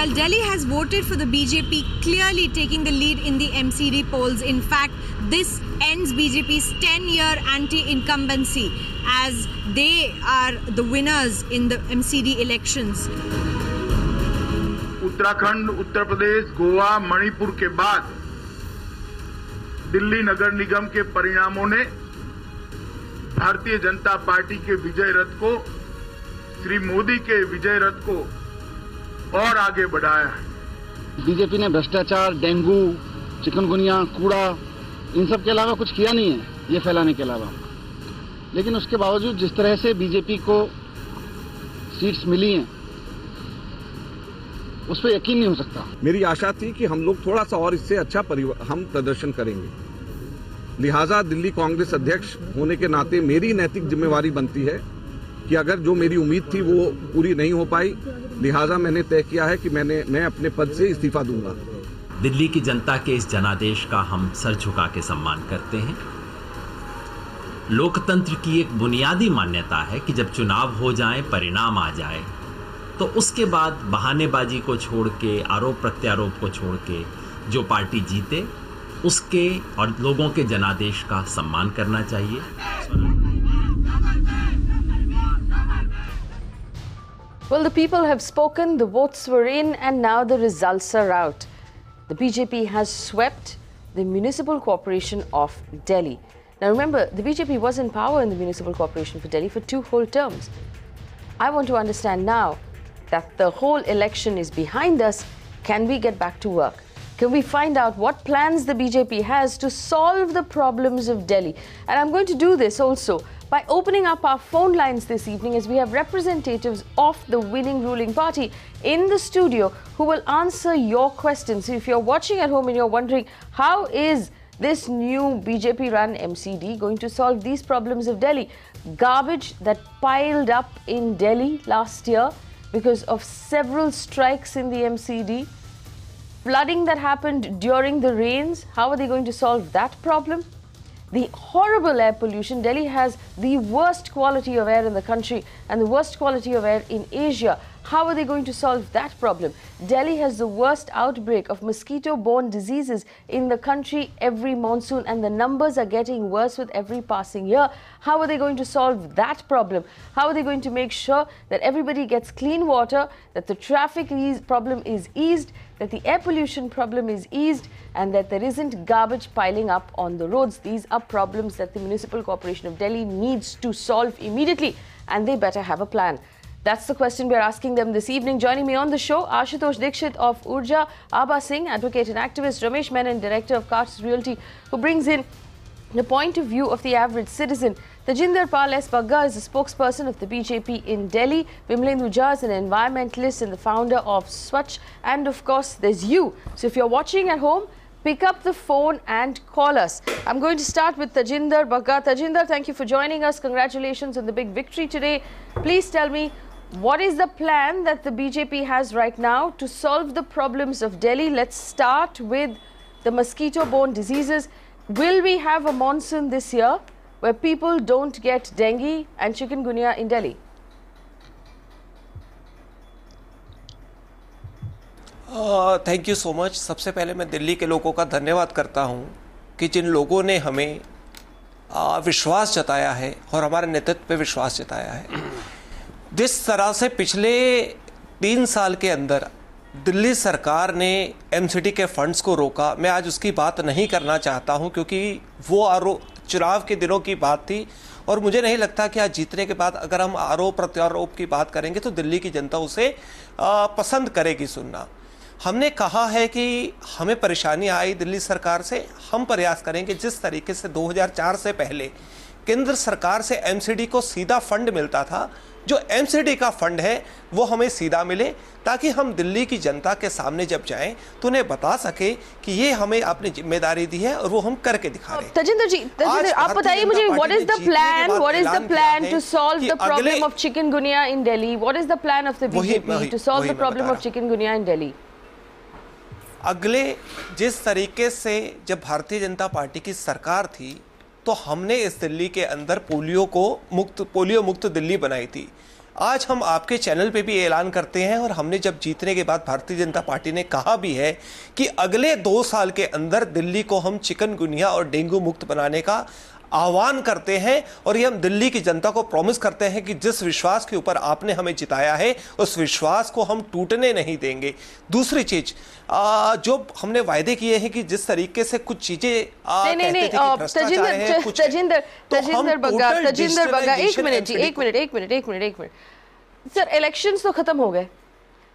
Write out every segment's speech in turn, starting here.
Well, Delhi has voted for the BJP, clearly taking the lead in the MCD polls. In fact, this ends BJP's 10-year anti-incumbency as they are the winners in the MCD elections. Uttarakhand, Uttar Pradesh, Goa, Manipur के बाद दिल्ली नगर निगम के परिणामों ने Bharatiya Janata party के विजय रथ को, श्री मोदी के विजय रथ को और आगे बढ़ाया है। बीजेपी ने भ्रष्टाचार, डेंगू, चिकनगुनिया, कूड़ा इन सब के अलावा कुछ किया नहीं है, ये फैलाने के अलावा। लेकिन उसके बावजूद जिस तरह से बीजेपी को सीट्स मिली हैं, उस पर यकीन नहीं हो सकता। मेरी आशा थी कि हम लोग थोड़ा सा और इससे अच्छा हम प्रदर्शन करेंगे। लिहाजा दिल्ली कांग्रेस अध्यक्ष होने के नाते मेरी नैतिक जिम्मेवारी बनती है कि अगर जो मेरी उम्मीद थी वो पूरी नहीं हो पाई, लिहाजा मैंने तय किया है कि मैं अपने पद से इस्तीफा दूंगा। दिल्ली की जनता के इस जनादेश का हम सर झुका के सम्मान करते हैं। लोकतंत्र की एक बुनियादी मान्यता है कि जब चुनाव हो जाए, परिणाम आ जाए, तो उसके बाद बहानेबाजी को छोड़ के, आरोप प्रत्यारोप को छोड़ के जो पार्टी जीते उसके और लोगों के जनादेश का सम्मान करना चाहिए। Well, the people have spoken, the votes were in, and now the results are out. The BJP has swept the Municipal Corporation of Delhi. Now remember, the BJP was in power in the Municipal Corporation for Delhi for 2 whole terms. I want to understand now that the whole election is behind us, can we get back to work? Can we find out what plans the BJP has to solve the problems of Delhi? And I'm going to do this also by opening up our phone lines this evening, as we have representatives of the winning ruling party in the studio who will answer your questions. So if you're watching at home and you're wondering, how is this new BJP-run MCD going to solve these problems of Delhi? Garbage that piled up in Delhi last year because of several strikes in the MCD. Flooding that happened during the rains, how are they going to solve that problem? The horrible air pollution. Delhi has the worst quality of air in the country and the worst quality of air in Asia. How are they going to solve that problem? Delhi has the worst outbreak of mosquito-borne diseases in the country every monsoon, and the numbers are getting worse with every passing year. How are they going to solve that problem? How are they going to make sure that everybody gets clean water, that the traffic problem is eased, that the air pollution problem is eased, and that there isn't garbage piling up on the roads? These are problems that the Municipal Corporation of Delhi needs to solve immediately, and they better have a plan. That's the question we're asking them this evening. Joining me on the show, Ashutosh Dixit of URJA, Abha Singh, advocate and activist, Ramesh Menon, director of Realty, who brings in the point of view of the average citizen. Tajinder Pal S Bagga is the spokesperson of the BJP in Delhi. Vimlendu Jha is an environmentalist and the founder of Swecha. And of course, there's you. So if you're watching at home, pick up the phone and call us. I'm going to start with Tajinder Bagga. Tajinder, thank you for joining us. Congratulations on the big victory today. Please tell me, what is the plan that the BJP has right now to solve the problems of Delhi? Let's start with the mosquito-borne diseases. Will we have a monsoon this year where people don't get dengue and chikungunya in Delhi? Thank you so much. सबसे पहले मैं दिल्ली के लोगों का धन्यवाद करता हूं कि जिन लोगों ने हमें विश्वास जताया है और हमारे नेतृत्व पे विश्वास जताया है। जिस तरह से पिछले 3 साल के अंदर दिल्ली सरकार ने एमसीडी के फंड्स को रोका, मैं आज उसकी बात नहीं करना चाहता हूं क्योंकि वो चुनाव के दिनों की बात थी और मुझे नहीं लगता कि आज जीतने के बाद अगर हम आरोप प्रत्यारोप की बात करेंगे तो दिल्ली की जनता उसे पसंद करेगी सुनना। हमने कहा है कि हमें परेशानी आई दिल्ली सरकार से, हम प्रयास करेंगे जिस तरीके से 2004 से पहले केंद्र सरकार से एमसीडी को सीधा फंड मिलता था, जो एमसीडी का फंड है वो हमें सीधा मिले ताकि हम दिल्ली की जनता के सामने जब जाएं तो उन्हें बता सके कि ये हमें अपनी जिम्मेदारी दी है और वो हम करके दिखा रहे हैं। तजिंदर जी, आप बताइए मुझे, what is the plan to solve the problem of chikungunya in Delhi? What is the plan of the BJP to solve the problem of chikungunya in Delhi? अगले जिस तरीके से जब भारतीय जनता पार्टी की सरकार थी तो हमने इस दिल्ली के अंदर पोलियो मुक्त दिल्ली बनाई थी। आज हम आपके चैनल पे भी ऐलान करते हैं, और हमने जब जीतने के बाद भारतीय जनता पार्टी ने कहा भी है कि अगले 2 साल के अंदर दिल्ली को हम चिकनगुनिया और डेंगू मुक्त बनाने का आह्वान करते हैं, और ये हम दिल्ली की जनता को प्रॉमिस करते हैं कि जिस विश्वास के ऊपर आपने हमें जिताया है उस विश्वास को हम टूटने नहीं देंगे। दूसरी चीज, जो हमने वायदे किए हैं कि जिस तरीके से कुछ चीजें तजिंदर बग्गा एक मिनट सर, इलेक्शंस तो खत्म हो गए,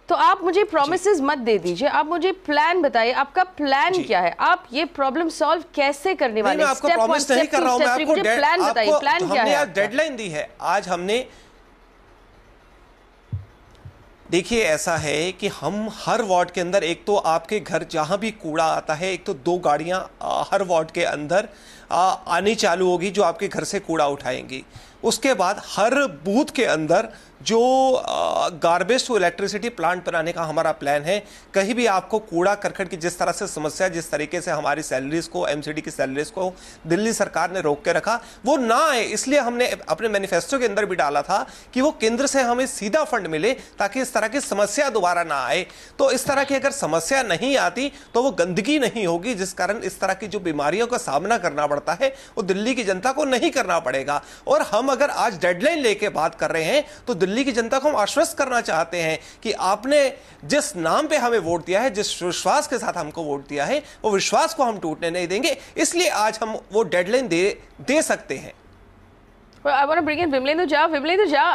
तो आप मुझे प्रोमिसेस मत दे दीजिए, आप मुझे प्लान बताइए, आपका प्लान क्या है, आप ये प्रॉब्लम सॉल्व कैसे करने वाले हैं? स्टेप 1 स्टेप 2 स्टेप 3 मुझे प्लान बताइए, प्लान क्या है? हमने डेडलाइन दी है आज हमने। देखिए, ऐसा है कि हम हर वार्ड के अंदर, एक तो आपके घर जहां भी कूड़ा आता है, एक तो 2 गाड़ियां हर वार्ड के अंदर आनी चालू होगी जो आपके घर से कूड़ा उठाएंगी। उसके बाद हर बूथ के अंदर जो गार्बेज टू इलेक्ट्रिसिटी प्लांट बनाने का हमारा प्लान है। कहीं भी आपको कूड़ा करकट की जिस तरह से समस्या, जिस तरीके से हमारी सैलरीज को, एमसीडी की सैलरीज को दिल्ली सरकार ने रोक के रखा, वो ना आए, इसलिए हमने अपने मैनिफेस्टो के अंदर भी डाला था कि वो केंद्र से हमें सीधा फंड मिले ताकि इस तरह की समस्या दोबारा ना आए। तो इस तरह की अगर समस्या नहीं आती तो वो गंदगी नहीं होगी, जिस कारण इस तरह की जो बीमारियों का सामना करना पड़ता है वो दिल्ली की जनता को नहीं करना पड़ेगा। और हम अगर आज डेडलाइन लेके बात कर रहे हैं तो दिल्ली की जनता को हम आश्वस्त करना चाहते हैं कि आपने जिस नाम पे हमें वोट दिया है, जिस विश्वास के साथ हमको वोट दिया है, वो विश्वास को हम टूटने नहीं देंगे, इसलिए आज हम वो डेडलाइन दे सकते हैं। Well, I want to bring in Vimlendu Jha. Vimlendu Jha,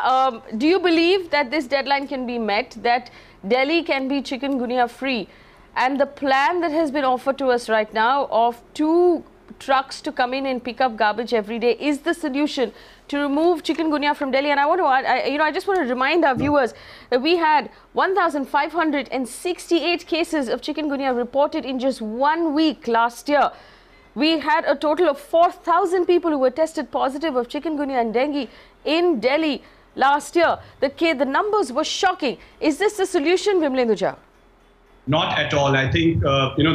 do you believe that this deadline can be met, that Delhi can be chikungunya free? And the plan that has been offered to us right now of 2 trucks to come in and pick up garbage every day is the solution to remove chikungunya from Delhi. And I want to, I just want to remind our viewers that we had 1,568 cases of chikungunya reported in just 1 week last year. We had a total of 4,000 people who were tested positive of chikungunya and dengue in Delhi last year. The numbers were shocking. Is this the solution, Vimlendu Jha? Not at all. I think,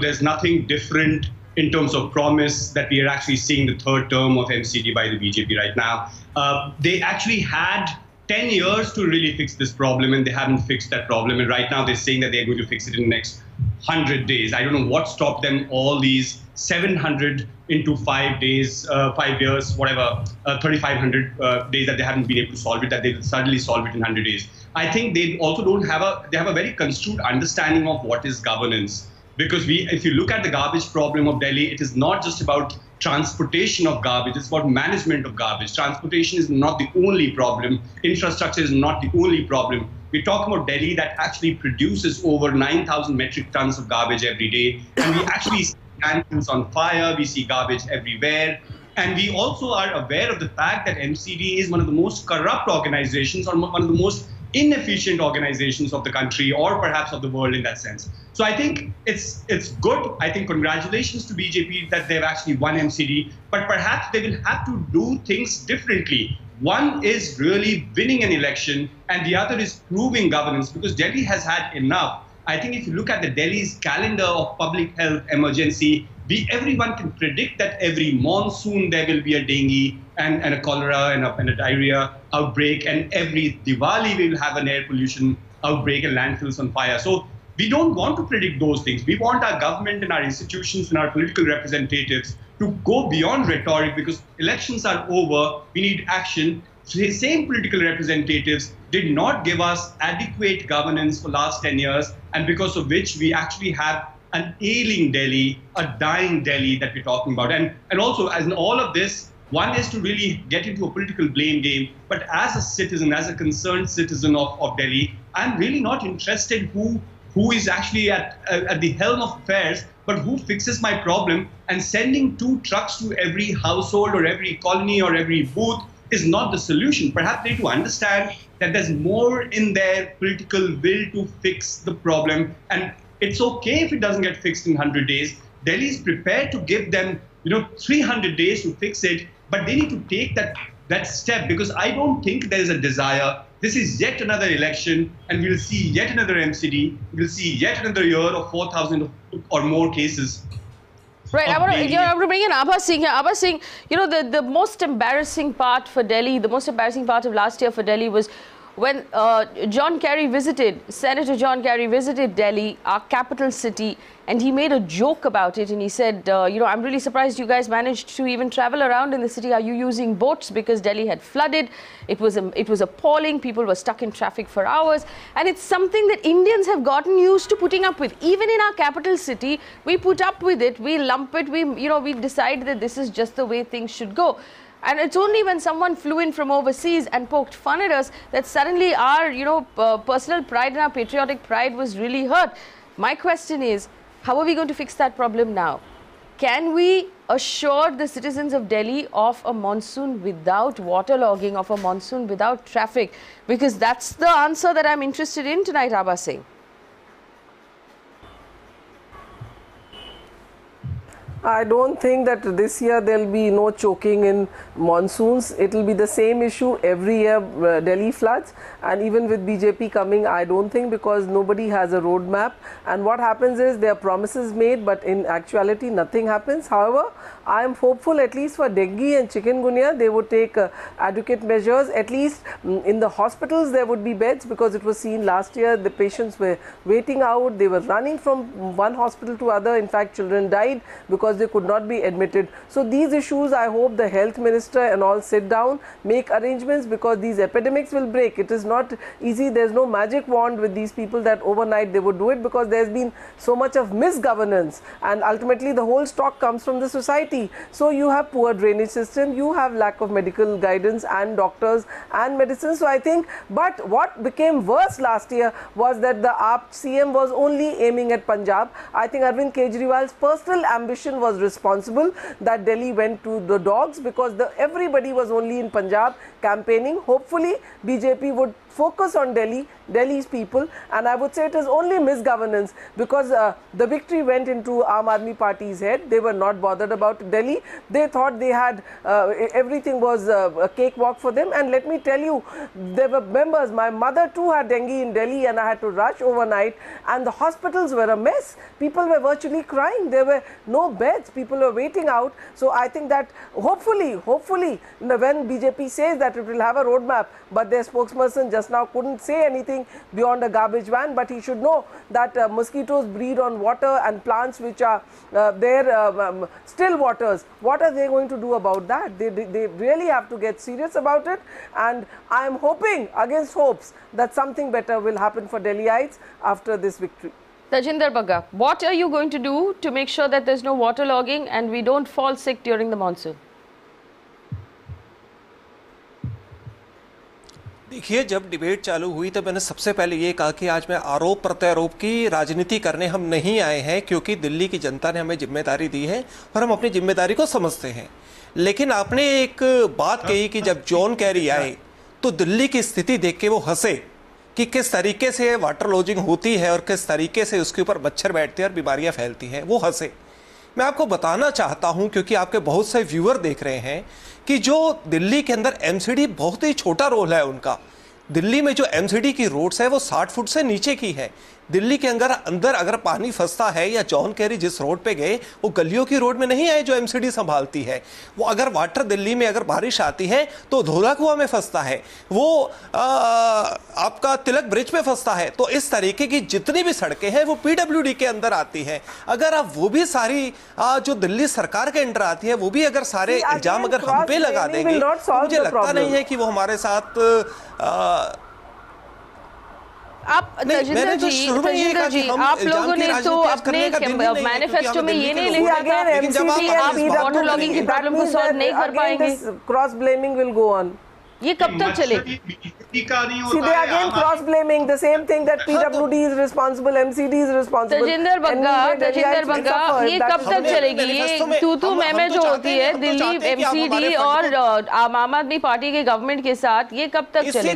there's nothing different in terms of promise that we are actually seeing the 3rd term of MCD by the BJP right now. They actually had 10 years to really fix this problem, and they haven't fixed that problem. And right now they're saying that they're going to fix it in the next 100 days. I don't know what stopped them all these 700 into 5 days, 5 years, whatever, 3,500 days that they haven't been able to solve it, that they will suddenly solve it in 100 days. I think they also they have a very construed understanding of what is governance. Because if you look at the garbage problem of Delhi, it is not just about transportation of garbage, it's about management of garbage. Transportation is not the only problem. Infrastructure is not the only problem. We're talking about Delhi that actually produces over 9,000 metric tons of garbage every day. And we actually see landfills on fire, we see garbage everywhere. And we also are aware of the fact that MCD is one of the most corrupt organizations, or one of the most inefficient organizations of the country, or perhaps of the world in that sense. So I think it's good. I think congratulations to BJP that they've actually won MCD, but perhaps they will have to do things differently. One is really winning an election, and the other is proving governance, because Delhi has had enough. I think if you look at the Delhi's calendar of public health emergency, everyone can predict that every monsoon there will be a dengue and a cholera and a diarrhea outbreak, and every Diwali we will have an air pollution outbreak and landfills on fire. So we don't want to predict those things. We want our government and our institutions and our political representatives to go beyond rhetoric, because elections are over. We need action. The same political representatives did not give us adequate governance for the last 10 years, and because of which we actually have an ailing Delhi, a dying Delhi that we're talking about. And also, as in all of this, one is to really get into a political blame game. But as a citizen, as a concerned citizen of Delhi, I'm really not interested who is actually at the helm of affairs, but who fixes my problem. And sending 2 trucks to every household or every colony or every booth is not the solution. Perhaps they need to understand that there's more in their political will to fix the problem. And it's okay if it doesn't get fixed in 100 days. Delhi is prepared to give them, 300 days to fix it, but they need to take that step, because I don't think there is a desire. This is yet another election, and we'll see yet another MCD. We'll see yet another year of 4,000 or more cases. Right, I want to bring in Abha Singh here. Abha Singh, the most embarrassing part for Delhi, the most embarrassing part of last year for Delhi was when Senator John Kerry visited Delhi, our capital city, and he made a joke about it, and he said, I'm really surprised you guys managed to even travel around in the city. Are you using boats? Because Delhi had flooded. It was appalling. People were stuck in traffic for hours, and it's something that Indians have gotten used to putting up with. Even in our capital city, we put up with it. We lump it. We decide that this is just the way things should go. And it's only when someone flew in from overseas and poked fun at us that suddenly our, personal pride and our patriotic pride was really hurt. My question is, how are we going to fix that problem now? Can we assure the citizens of Delhi of a monsoon without waterlogging, of a monsoon without traffic? Because that's the answer that I'm interested in tonight, Abha Singh. I don't think that this year there will be no choking in monsoons. It will be the same issue every year, Delhi floods, and even with BJP coming, I don't think, because nobody has a roadmap, and what happens is there are promises made, but in actuality nothing happens. However, I am hopeful, at least for dengue and chikungunya, they would take adequate measures. At least in the hospitals there would be beds, because it was seen last year the patients were waiting out, they were running from one hospital to other. In fact, children died because they could not be admitted. So these issues, I hope the health minister and all sit down, make arrangements, because these epidemics will break. It is not easy. There's no magic wand with these people that overnight they would do it, because there's been so much of misgovernance, and ultimately the whole stock comes from the society. So you have poor drainage system, you have lack of medical guidance and doctors and medicine. So I think, but what became worse last year was that the AAP CM was only aiming at Punjab. I think Arvind Kejriwal's personal ambition was responsible that Delhi went to the dogs, because everybody was only in Punjab campaigning. Hopefully BJP would focus on Delhi's people, and I would say it is only misgovernance, because the victory went into Aam Aadmi Party's head. They were not bothered about Delhi. They thought they had everything was a cakewalk for them, and let me tell you, there were members, my mother too had dengue in Delhi, and I had to rush overnight, and the hospitals were a mess. People were virtually crying. There were no beds. People were waiting out. So I think that hopefully when BJP says that it will have a roadmap, but their spokesperson just now couldn't say anything beyond a garbage van, but he should know that mosquitoes breed on water and plants which are still waters. What are they going to do about that? They really have to get serious about it, and I am hoping against hopes that something better will happen for Delhiites after this victory. Tajinder Bagga, what are you going to do to make sure that there's no waterlogging and we don't fall sick during the monsoon? देखिए, जब debate चालू हुई तो मैंने सबसे पहले ये कहा कि आज मैं आरोप प्रत्यारोप की राजनीति करने हम नहीं आए हैं, क्योंकि दिल्ली की जनता ने हमें जिम्मेदारी दी है और हम अपनी जिम्मेदारी को समझते हैं। लेकिन आपने एक बात कही कि जब जॉन कैरी आए तो दिल्ली की स्थिति देख के वो हंसे कि किस तरीके से वाटर लॉजिंग होती है और किस तरीके से उसके ऊपर मच्छर बैठते हैं और बीमारियां फैलती हैं। वो हंसे। मैं आपको बताना चाहता हूं, क्योंकि आपके बहुत से व्यूअर देख रहे हैं, कि जो दिल्ली के अंदर एमसीडी बहुत ही छोटा रोल है उनका। दिल्ली में जो एमसीडी की रोड्स है वो 60 फुट से नीचे की है। दिल्ली के अंदर अगर पानी फंसता है, या जॉन कैरी जिस रोड पे गए वो गलियों की रोड में नहीं आए जो एमसीडी संभालती है। वो अगर वाटर दिल्ली में अगर बारिश आती है तो धोला कुआं में फंसता है, वो आपका तिलक ब्रिज पे फंसता है। तो इस तरीके की जितनी भी सड़कें हैं वो पीडब्ल्यूडी के अंदर आती हैं। अगर आप वो भी सारी जो दिल्ली सरकार के अंडर आती है वो भी अगर सारे इल्जाम अगर हम पे लगा देंगे तो मुझे लगता नहीं है कि वो हमारे साथ आप तजिंदर जी आप लोगों ने तो अपने मैनिफेस्टो में ये नहीं लिखा था कि आप वाटर लॉगिंग की प्रॉब्लम को सॉल्व नहीं कर पाएंगे। Cross blaming will go on. ये कब तक चलेगी? See, they again cross-blaming the same thing that PWD is responsible, MCD is responsible. Tajinder Bagga, ये कब तक चलेगी? ये तू मैं जो होती है दिल्ली MCD और आम आदमी पार्टी के गवर्नमेंट के साथ, ये कब तक चलेगी?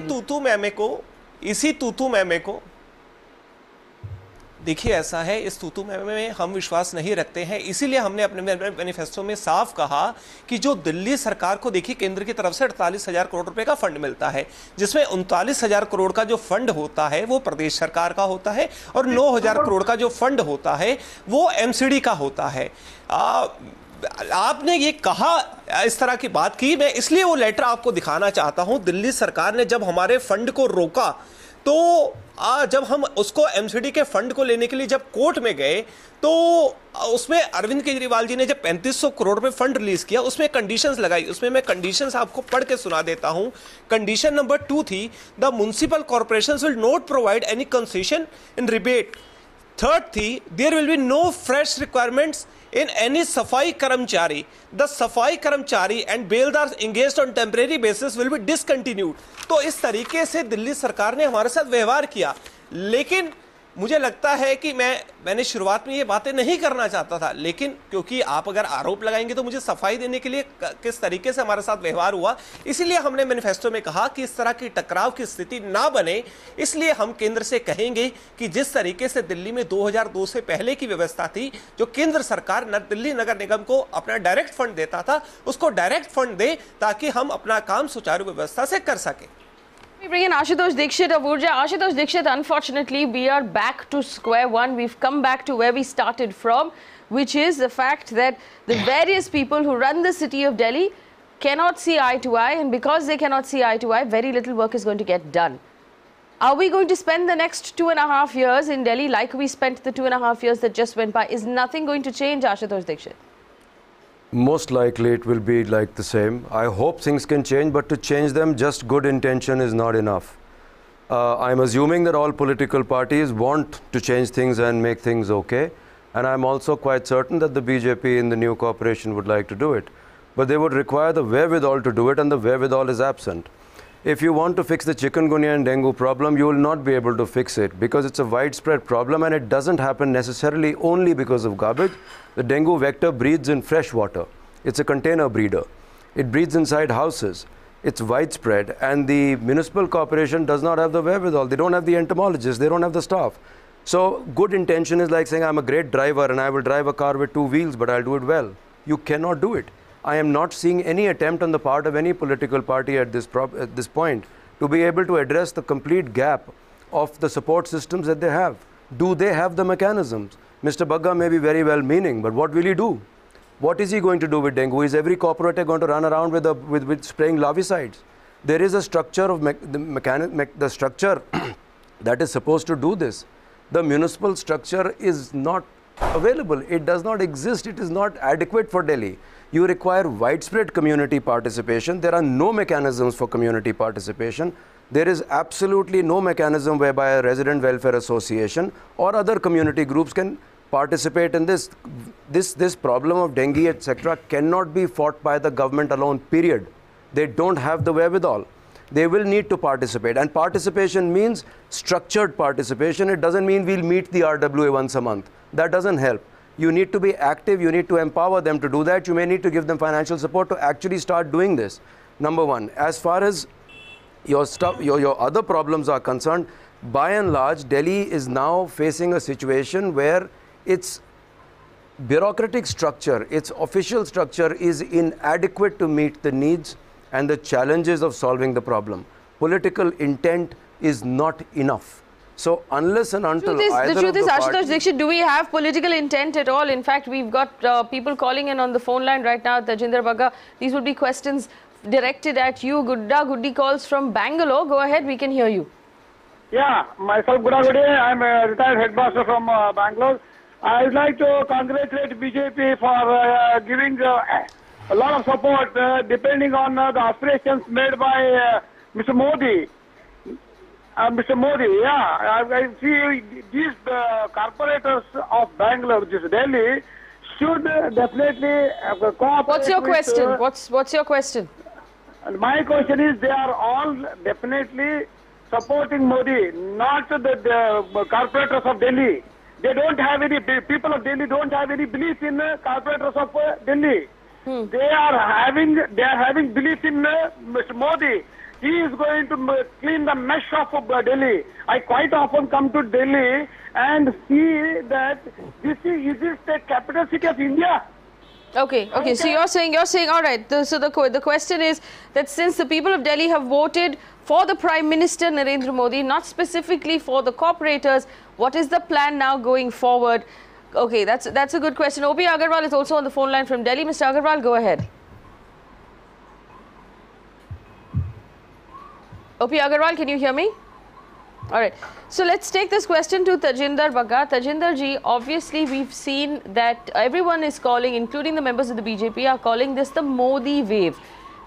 इसी तूतू मैमे को देखिए, ऐसा है, इस तूतू मैमे में हम विश्वास नहीं रखते हैं। इसीलिए हमने अपने मैनिफेस्टो में साफ कहा कि जो दिल्ली सरकार को देखिए केंद्र की तरफ से 48,000 करोड़ रुपए का फंड मिलता है, जिसमें 39,000 करोड़ का जो फंड होता है वो प्रदेश सरकार का होता है और 9,000 करोड़ का जो फंड होता है वो एमसीडी का होता है। आपने ये कहा, इस तरह की बात की, मैं इसलिए वो लेटर आपको दिखाना चाहता हूं। दिल्ली सरकार ने जब हमारे फंड को रोका, तो जब हम उसको एमसीडी के फंड को लेने के लिए जब कोर्ट में गए, तो उसमें अरविंद केजरीवाल जी ने जब 3500 करोड़ रुपए फंड रिलीज किया, उसमें कंडीशंस लगाई। उसमें मैं कंडीशंस आपको पढ़ के सुना देता हूं। कंडीशन नंबर 2 थी, the municipal corporations will not provide any concession in rebate. Third थी, there will be no fresh requirements in any safai karamchari. The safai karamchari and beldars engaged on temporary basis will be discontinued. तो इस तरीके से दिल्ली सरकार ने हमारे साथ व्यवहार किया। लेकिन मुझे लगता है कि मैंने शुरुआत में ये बातें नहीं करना चाहता था, लेकिन क्योंकि आप अगर आरोप लगाएंगे तो मुझे सफाई देने के लिए किस तरीके से हमारे साथ व्यवहार हुआ, इसीलिए हमने मैनिफेस्टो में कहा कि इस तरह की टकराव की स्थिति ना बने। इसलिए हम केंद्र से कहेंगे कि जिस तरीके से दिल्ली में 2002 से पहले की व्यवस्था थी, जो केंद्र सरकार दिल्ली नगर निगम को अपना डायरेक्ट फंड देता था, उसको डायरेक्ट फंड दे ताकि हम अपना काम सुचारू व्यवस्था से कर सकें। We bring in Ashutosh Dixit of URJA. Ashutosh Dixit, unfortunately, we are back to square one. We've come back to where we started from, which is the fact that the various people who run the city of Delhi cannot see eye to eye, and because they cannot see eye to eye, very little work is going to get done. Are we going to spend the next 2.5 years in Delhi like we spent the 2.5 years that just went by? Is nothing going to change, Ashutosh Dixit? Most likely it will be like the same. I hope things can change, but to change them, just good intention is not enough. I'm assuming that all political parties want to change things and make things okay. And I'm also quite certain that the BJP in the new corporation would like to do it. But they would require the wherewithal to do it, and the wherewithal is absent. If you want to fix the chikungunya and dengue problem, you will not be able to fix it because it's a widespread problem and it doesn't happen necessarily only because of garbage. The dengue vector breeds in fresh water. It's a container breeder. It breeds inside houses. It's widespread, and the municipal corporation does not have the wherewithal. They don't have the entomologists. They don't have the staff. So good intention is like saying, I'm a great driver and I will drive a car with 2 wheels, but I'll do it well. You cannot do it. I am not seeing any attempt on the part of any political party at this point to be able to address the complete gap of the support systems that they have. Do they have the mechanisms? Mr. Bagga may be very well meaning, but what will he do? What is he going to do with dengue? Is every corporator going to run around with spraying larvicides? There is a structure of the structure that is supposed to do this. The municipal structure is not available. It does not exist. It is not adequate for Delhi. You require widespread community participation. There are no mechanisms for community participation. There is absolutely no mechanism whereby a resident welfare association or other community groups can participate in this. This problem of dengue, etc., cannot be fought by the government alone, period. They don't have the wherewithal. They will need to participate, and participation means structured participation. It doesn't mean we'll meet the RWA once a month. That doesn't help. You need to be active. You need to empower them to do that. You may need to give them financial support to actually start doing this. Number one. As far as your other problems are concerned, by and large, Delhi is now facing a situation where its bureaucratic structure, its official structure is inadequate to meet the needs and the challenges of solving the problem. Political intent is not enough. So unless and until the truth is, Ashutosh Dixit, do we have political intent at all? In fact, we've got people calling in on the phone line right now. Tajinder Pal, these will be questions directed at you. Guddi calls from Bangalore. Go ahead, we can hear you. Yeah, myself Guddi. I'm a retired headmaster from Bangalore. I would like to congratulate BJP for giving a lot of support depending on the aspirations made by Mr. Modi. Mr. Modi, yeah, I see these corporators of Bangalore, this Delhi, should definitely cooperate. What's your question? What's your question? My question is, they are all definitely supporting Modi, not the corporators of Delhi. They don't have any, people of Delhi don't have any belief in corporators of Delhi. They are having belief in Mr. Modi. He is going to clean the mess of Delhi. I quite often come to Delhi and see that is this the capital city of India? Okay. So you're saying, all right. So the question is that since the people of Delhi have voted for the Prime Minister Narendra Modi, not specifically for the corporators, what is the plan now going forward? Okay, that's a good question. O.P. Agarwal is also on the phone line from Delhi. Mr. Agarwal, go ahead. O.P. Agarwal, can you hear me? All right. So let's take this question to Tajinder Bagga. Tajinder ji, obviously we've seen that everyone is calling, including the members of the BJP, are calling this the Modi wave,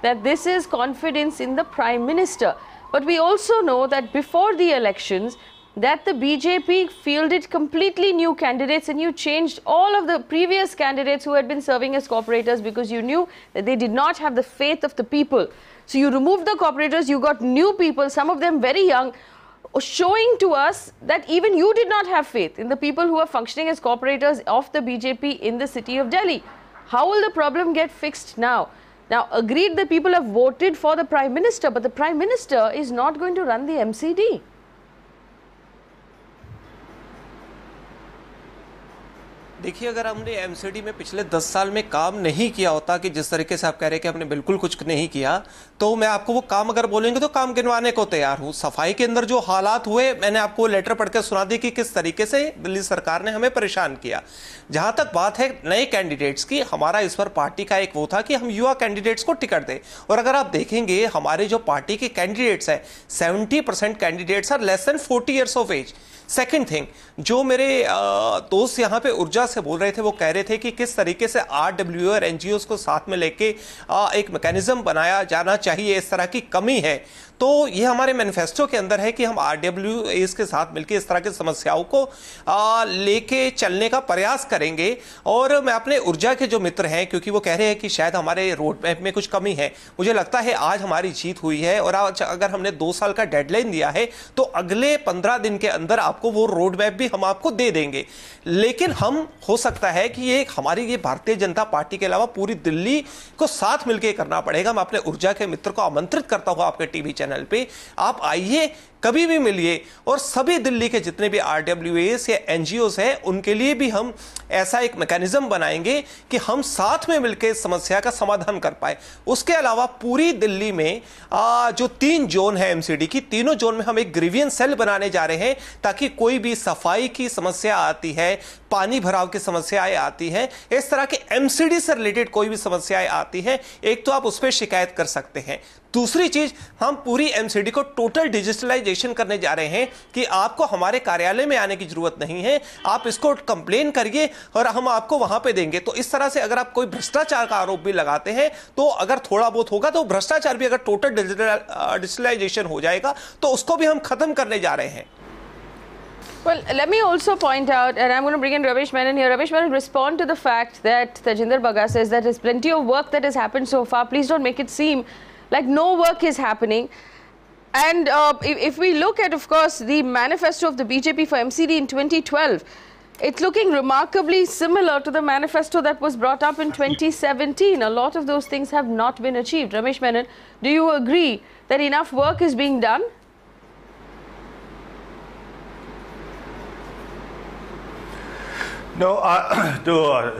that this is confidence in the Prime Minister. But we also know that before the elections, that the BJP fielded completely new candidates, and you changed all of the previous candidates who had been serving as corporators because you knew that they did not have the faith of the people. So you removed the corporators, you got new people, some of them very young, showing to us that even you did not have faith in the people who are functioning as corporators of the BJP in the city of Delhi. How will the problem get fixed now? Now, agreed that people have voted for the Prime Minister, but the Prime Minister is not going to run the MCD. देखिए, अगर हमने MCD में पिछले 10 साल में काम नहीं किया होता, कि जिस तरीके से आप कह रहे हैं कि हमने बिल्कुल कुछ नहीं किया, तो मैं आपको वो काम अगर बोलेंगे तो काम गिनवाने को तैयार हूँ। सफाई के अंदर जो हालात हुए, मैंने आपको लेटर पढ़कर सुना दी कि किस तरीके से दिल्ली सरकार ने हमें परेशान किया। जहां तक बात है नए कैंडिडेट्स की, हमारा इस पर पार्टी का एक वो था कि हम युवा कैंडिडेट्स को टिकट दें, और अगर आप देखेंगे हमारे जो पार्टी के कैंडिडेट्स हैं, 70% candidates are less than 40 years of age. Second thing, जो मेरे दोस्त यहाँ पे ऊर्जा से बोल रहे थे, वो कह रहे थे कि किस तरीके से RWA और NGOs को साथ में लेके एक मैकेनिज्म बनाया जाना चाहिए, इस तरह की कमी है। तो ये हमारे मैनिफेस्टो के अंदर है कि हम RWAs के साथ मिलकर इस तरह की समस्याओं को लेके चलने का प्रयास करेंगे। और मैं अपने ऊर्जा के जो मित्र हैं, क्योंकि वो कह रहे हैं कि शायद हमारे रोड मैप में कुछ कमी है, मुझे लगता है आज हमारी जीत हुई है, और आज अगर हमने 2 साल का डेडलाइन दिया है तो अगले 15 दिन के अंदर आपको वो रोड मैप भी हम आपको दे देंगे। लेकिन हम हो सकता है कि ये हमारी ये भारतीय जनता पार्टी के अलावा पूरी दिल्ली को साथ मिलकर करना पड़ेगा। मैं अपने ऊर्जा के मित्र को आमंत्रित करता हूं आपके टीवी चैनल पे, आप आइए, कभी भी मिलिए, और सभी दिल्ली के जितने भी RWAs या NGOs हैं उनके लिए भी हम ऐसा एक मैकेनिज्म बनाएंगे कि हम साथ में मिलकर इस समस्या का समाधान कर पाए। उसके अलावा पूरी दिल्ली में जो 3 जोन है MCD की, तीनों जोन में हम एक ग्रीवियंस सेल बनाने जा रहे हैं, ताकि कोई भी सफाई की समस्या आती है, पानी भराव की समस्याएं आती हैं, इस तरह के MCD से रिलेटेड कोई भी समस्याएं आती हैं, एक तो आप उस पर शिकायत कर सकते हैं। दूसरी चीज, हम पूरी MCD को टोटल डिजिटलाइजेशन करने जा रहे हैं कि आपको हमारे कार्यालय में आने की जरूरत नहीं है, आप इसको कंप्लेन करिए और हम आपको वहां पे देंगे। तो इस तरह से अगर आप कोई भ्रष्टाचार का आरोप भी लगाते हैं, तो अगर थोड़ा बहुत होगा, तो भ्रष्टाचार भी अगर टोटल डिजिटलाइजेशन हो जाएगा तो उसको भी हम खत्म करने जा रहे हैं। Well, let me also point out, and I'm going to bring in Ramesh Menon here. Ramesh Menon, respond to the fact that Tajinder Bagga says that there's plenty of work that has happened so far. Please don't make it seem like no work is happening. And if we look at, of course, the manifesto of the BJP for MCD in 2012, it's looking remarkably similar to the manifesto that was brought up in 2017. A lot of those things have not been achieved. Ramesh Menon, do you agree that enough work is being done? No,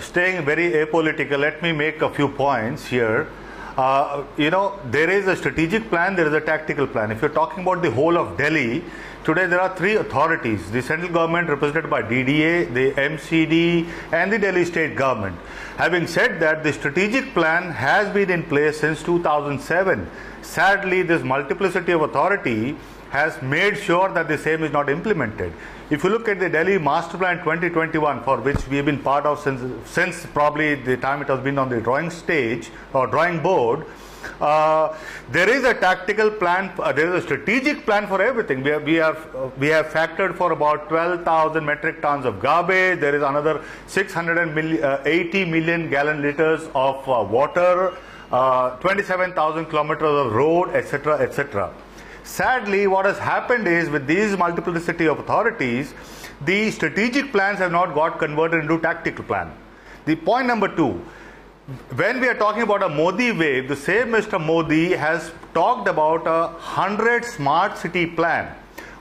staying very apolitical, let me make a few points here. You know, there is a strategic plan, there is a tactical plan. If you're talking about the whole of Delhi, today there are 3 authorities: the central government represented by DDA, the MCD and the Delhi state government. Having said that, the strategic plan has been in place since 2007. Sadly, this multiplicity of authority has made sure that the same is not implemented. If you look at the Delhi Master Plan 2021, for which we have been part of since probably the time it has been on the drawing stage or drawing board, there is a tactical plan, there is a strategic plan for everything. We have factored for about 12,000 metric tons of garbage. There is another 680 million gallon liters of water, 27,000 kilometers of road, etc., etc. Sadly, what has happened is, with these multiplicity of authorities, the strategic plans have not got converted into tactical plan. The point number 2, when we are talking about a Modi wave, the same Mr. Modi has talked about a 100 smart city plan.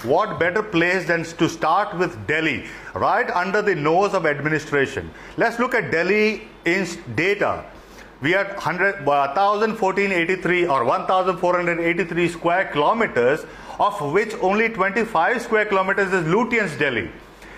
What better place than to start with Delhi, right under the nose of administration. Let's look at Delhi in data. We are 1,483 or 1,483 square kilometers, of which only 25 square kilometers is Lutyens Delhi.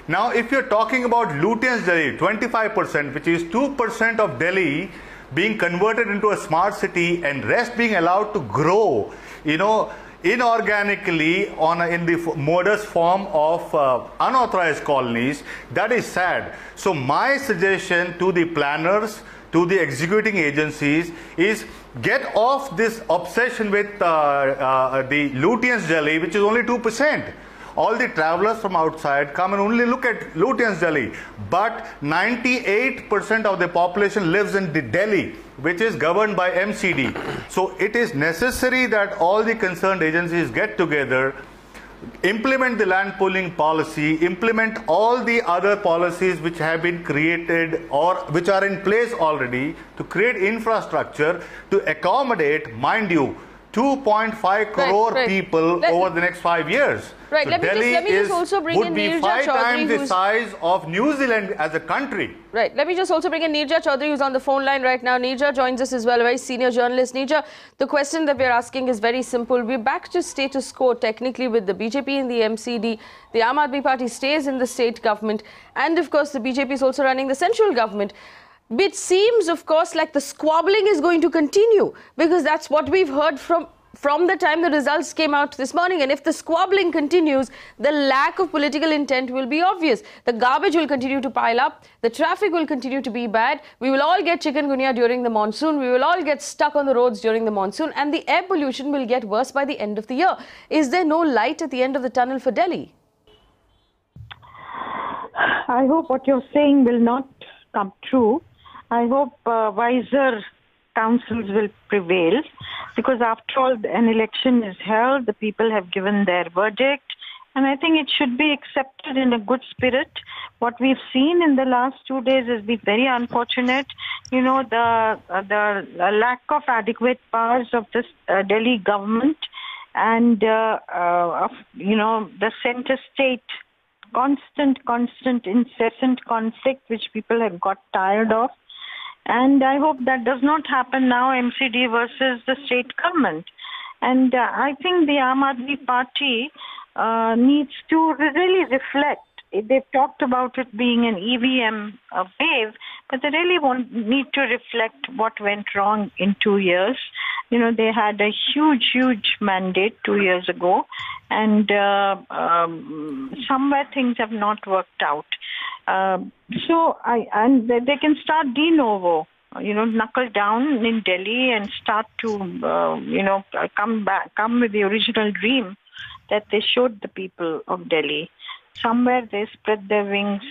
Now, if you're talking about Lutyens Delhi, 25%, which is 2% of Delhi being converted into a smart city and rest being allowed to grow, inorganically in the modest form of unauthorized colonies, that is sad. So my suggestion to the planners, to the executing agencies is get off this obsession with the Lutyens Delhi, which is only 2%. All the travelers from outside come and only look at Lutyens Delhi. But 98% of the population lives in Delhi, which is governed by MCD. So it is necessary that all the concerned agencies get together, implement the land pooling policy, implement all the other policies which have been created or which are in place already to create infrastructure to accommodate, mind you, 2.5 crore people over the next 5 years. Right, so let me just also bring in Delhi would be 5 times the size of New Zealand as a country. Right, let me just also bring in Neerja Chaudhary, who's on the phone line right now. Neerja joins us as well, a very senior journalist. Neerja, the question that we're asking is very simple. We're back to status quo technically with the BJP in the MCD. The Aam Aadmi Party stays in the state government. And of course, the BJP is also running the central government. It seems, of course, like the squabbling is going to continue because that's what we've heard from the time the results came out this morning. And if the squabbling continues, the lack of political intent will be obvious. The garbage will continue to pile up. The traffic will continue to be bad. We will all get chikungunya during the monsoon. We will all get stuck on the roads during the monsoon. And the air pollution will get worse by the end of the year. Is there no light at the end of the tunnel for Delhi? I hope what you're saying will not come true. I hope wiser councils will prevail, because after all, an election is held, the people have given their verdict, and I think it should be accepted in a good spirit. What we've seen in the last 2 days has been very unfortunate. You know, the lack of adequate powers of this Delhi government and, the center state, constant, incessant conflict, which people have got tired of. And I hope that does not happen now, MCD versus the state government. And I think the Aam Aadmi Party needs to really reflect. They've talked about it being an EVM wave, but they really need to reflect what went wrong in 2 years. You know, they had a huge mandate 2 years ago, and somewhere things have not worked out. And they can start de novo, knuckle down in Delhi and start to, come with the original dream that they showed the people of Delhi. Somewhere they spread their wings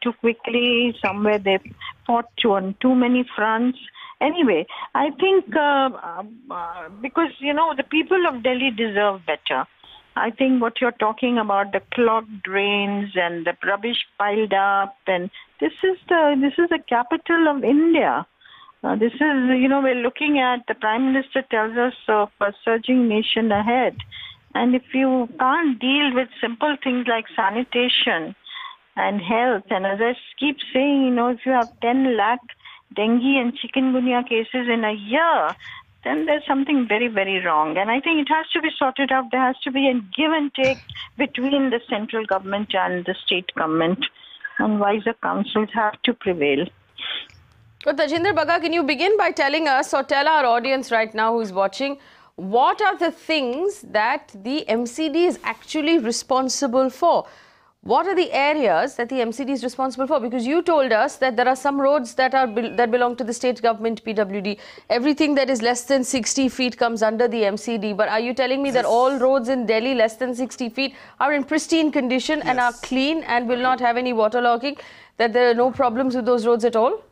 too quickly. Somewhere they fought on too many fronts. Anyway, I think because, the people of Delhi deserve better. I think what you're talking about, the clogged drains and the rubbish piled up, and this is the capital of India. This is, we're looking at, the Prime Minister tells us of a surging nation ahead. And if you can't deal with simple things like sanitation and health, and as I keep saying, if you have 10 lakh dengue and chikungunya cases in a year, then there's something very, very wrong. And I think it has to be sorted out. There has to be a give and take between the central government and the state government. And wiser councils have to prevail. Well, Tajinder Bagga, can you begin by telling us, or tell our audience right now who's watching, what are the things that the MCD is actually responsible for? What are the areas that the MCD is responsible for? Because you told us that there are some roads that belong to the state government, PWD. Everything that is less than 60 feet comes under the MCD. But are you telling me that all roads in Delhi less than 60 feet are in pristine condition and are clean and will not have any waterlogging? That there are no problems with those roads at all?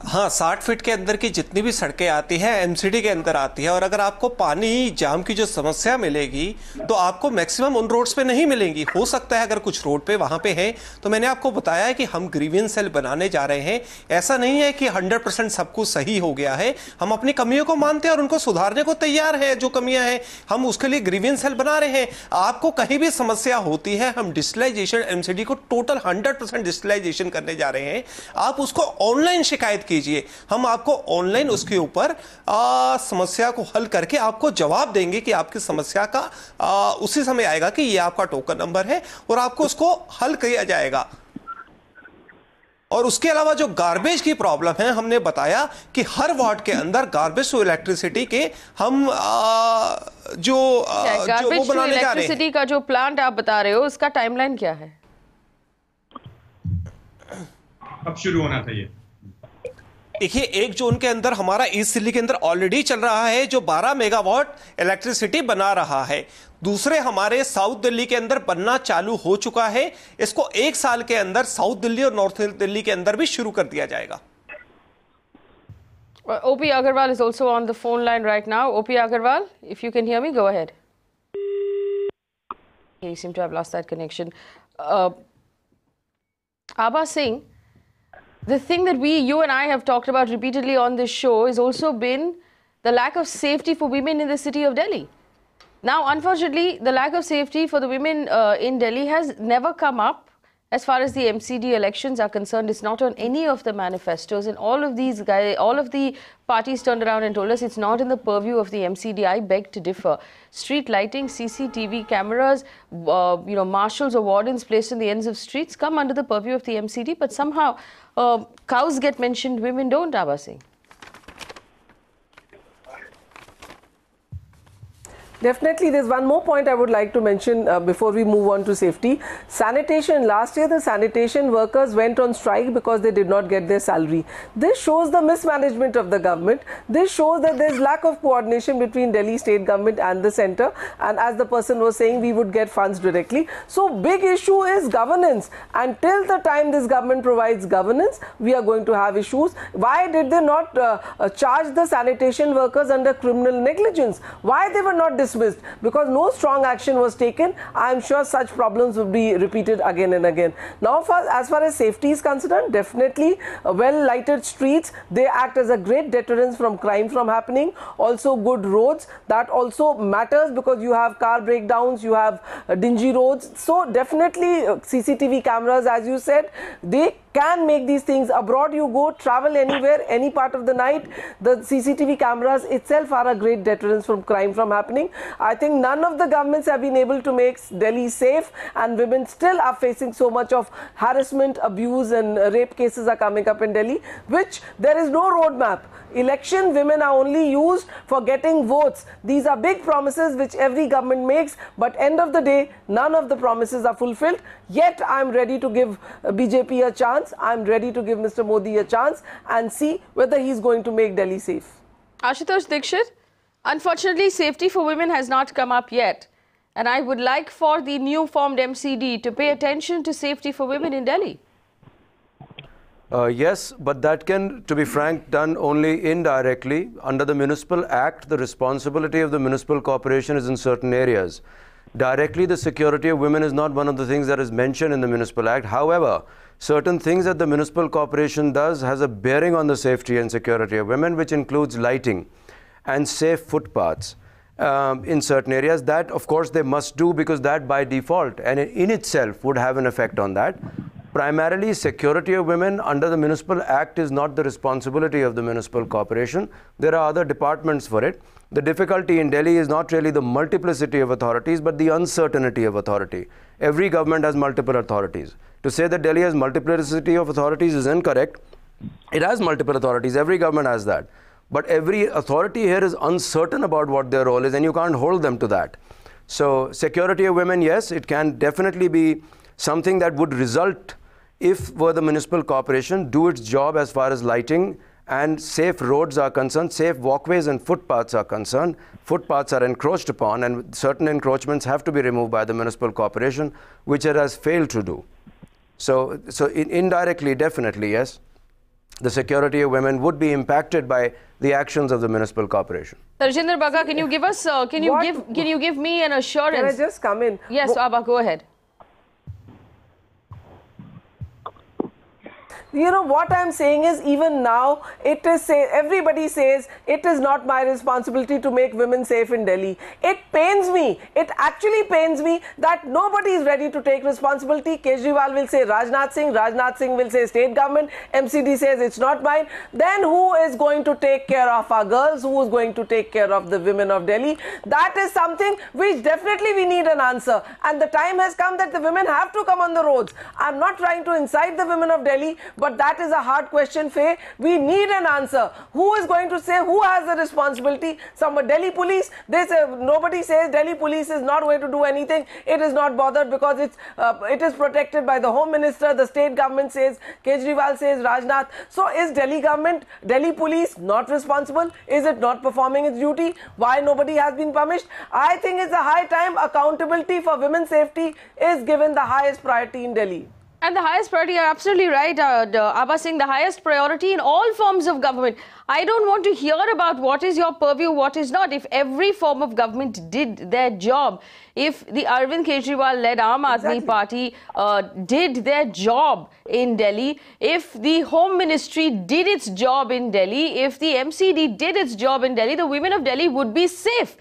हाँ, 60 feet के अंदर की जितनी भी सड़कें आती हैं MCD के अंदर आती है, और अगर आपको पानी जाम की जो समस्या मिलेगी तो आपको मैक्सिमम उन रोड्स पे नहीं मिलेंगी। हो सकता है अगर कुछ रोड पे वहां पे है, तो मैंने आपको बताया है कि हम ग्रीवियंस सेल बनाने जा रहे हैं। ऐसा नहीं है कि 100% सब कुछ सही हो गया है, हम अपनी कमियों को मानते हैं और उनको सुधारने को तैयार है। जो कमियां हैं हम उसके लिए ग्रीवियंस सेल बना रहे हैं। आपको कहीं भी समस्या होती है, हम डिजिटलाइजेशन एमसीडी को टोटल 100% डिजिटलाइजेशन करने जा रहे हैं। आप उसको ऑनलाइन शिकायत कीजिए, हम आपको ऑनलाइन उसके ऊपर समस्या को हल करके आपको जवाब देंगे कि आपकी समस्या का उसी समय आएगा कि ये आपका टोकन नंबर है और आपको उसको हल किया जाएगा। और उसके अलावा जो गार्बेज की प्रॉब्लम है, हमने बताया कि हर वार्ड के अंदर गार्बेज टू इलेक्ट्रिसिटी के हम गार्बेज टू इलेक्ट्रिसिटी का जो प्लांट आप बता रहे हो, उसका टाइमलाइन क्या है? अब शुरू होना चाहिए। देखिए, 1 जून के अंदर हमारा ईस्ट दिल्ली के अंदर ऑलरेडी चल रहा है जो 12 मेगावाट इलेक्ट्रिसिटी बना रहा है। दूसरे हमारे साउथ दिल्ली के अंदर बनना चालू हो चुका है। इसको 1 साल के अंदर साउथ दिल्ली और नॉर्थ दिल्ली के अंदर भी शुरू कर दिया जाएगा। OP Agarwal is also on the phone line right now. OP Agarwal, if you can hear me, go ahead. You seem to have lost that connection. Abha Singh, the thing that you and I have talked about repeatedly on this show has also been the lack of safety for women in the city of Delhi. Now, unfortunately, the lack of safety for the women in Delhi has never come up as far as the MCD elections are concerned. It's not on any of the manifestos, and all of these guys, all of the parties turned around and told us it's not in the purview of the MCD. I beg to differ. Street lighting, CCTV cameras, marshals or wardens placed on the ends of streets come under the purview of the MCD, but somehow cows get mentioned, women don't, Abha Singh. Definitely, there's one more point I would like to mention before we move on to safety. Sanitation. Last year, the sanitation workers went on strike because they did not get their salary. This shows the mismanagement of the government. This shows that there's lack of coordination between Delhi state government and the centre. And as the person was saying, we would get funds directly. So, big issue is governance. And till the time this government provides governance, we are going to have issues. Why did they not charge the sanitation workers under criminal negligence? Why they were not dismissed? Because no strong action was taken. I am sure such problems will be repeated again and again. Now, as far as safety is concerned, definitely well lighted streets, they act as a great deterrence from crime from happening. Also good roads, that also matters because you have car breakdowns, you have dingy roads. So definitely CCTV cameras, as you said, they can make these things. Abroad you go, travel anywhere, any part of the night, the CCTV cameras itself are a great deterrence from crime from happening. I think none of the governments have been able to make Delhi safe, and women still are facing so much of harassment, abuse and rape cases are coming up in Delhi, which there is no roadmap. Election, women are only used for getting votes. These are big promises which every government makes, but end of the day, none of the promises are fulfilled. Yet I am ready to give BJP a chance. I am ready to give Mr. Modi a chance and see whether he is going to make Delhi safe. Ashutosh Dixit, unfortunately, safety for women has not come up yet. And I would like for the new formed MCD to pay attention to safety for women in Delhi. Yes, but that can, to be frank, done only indirectly. Under the Municipal Act, the responsibility of the municipal corporation is in certain areas. Directly, the security of women is not one of the things that is mentioned in the Municipal Act. However, certain things that the municipal corporation does has a bearing on the safety and security of women, which includes lighting and safe footpaths in certain areas. That, of course, they must do because that by default and in itself would have an effect on that. Primarily, security of women under the Municipal Act is not the responsibility of the municipal corporation. There are other departments for it. The difficulty in Delhi is not really the multiplicity of authorities, but the uncertainty of authority. Every government has multiple authorities. To say that Delhi has multiplicity of authorities is incorrect. It has multiple authorities. Every government has that. But every authority here is uncertain about what their role is, and you can't hold them to that. So, security of women, yes, it can definitely be something that would result if were the municipal corporation do its job as far as lighting and safe roads are concerned, safe walkways and footpaths are concerned. Footpaths are encroached upon and certain encroachments have to be removed by the municipal corporation, which it has failed to do. So indirectly, definitely, yes, the security of women would be impacted by the actions of the municipal corporation. Tajinder Bagga, can you give us, can you give me an assurance? Can I just come in? Yes, Abha, go ahead. You know, what I'm saying is, even now, everybody says it is not my responsibility to make women safe in Delhi. It pains me. It actually pains me that nobody is ready to take responsibility. Kejriwal will say Rajnath Singh will say state government, MCD says it's not mine. Then who is going to take care of our girls? Who is going to take care of the women of Delhi? That is something which definitely we need an answer. And the time has come that the women have to come on the roads. I'm not trying to incite the women of Delhi, but that is a hard question, Faye. We need an answer. Who is going to say who has the responsibility? Delhi police, nobody says Delhi police is not going to do anything. It is not bothered because it is protected by the Home Minister. The state government says, Kejriwal says, Rajnath. So is Delhi government, Delhi police not responsible? Is it not performing its duty? Why nobody has been punished? I think it's a high time accountability for women's safety is given the highest priority in Delhi. And the highest priority, you're absolutely right, Abha Singh, the highest priority in all forms of government. I don't want to hear about what is your purview, what is not. If every form of government did their job, if the Arvind Kejriwal-led Aam Aadmi Party did their job in Delhi, if the Home Ministry did its job in Delhi, if the MCD did its job in Delhi, the women of Delhi would be safe.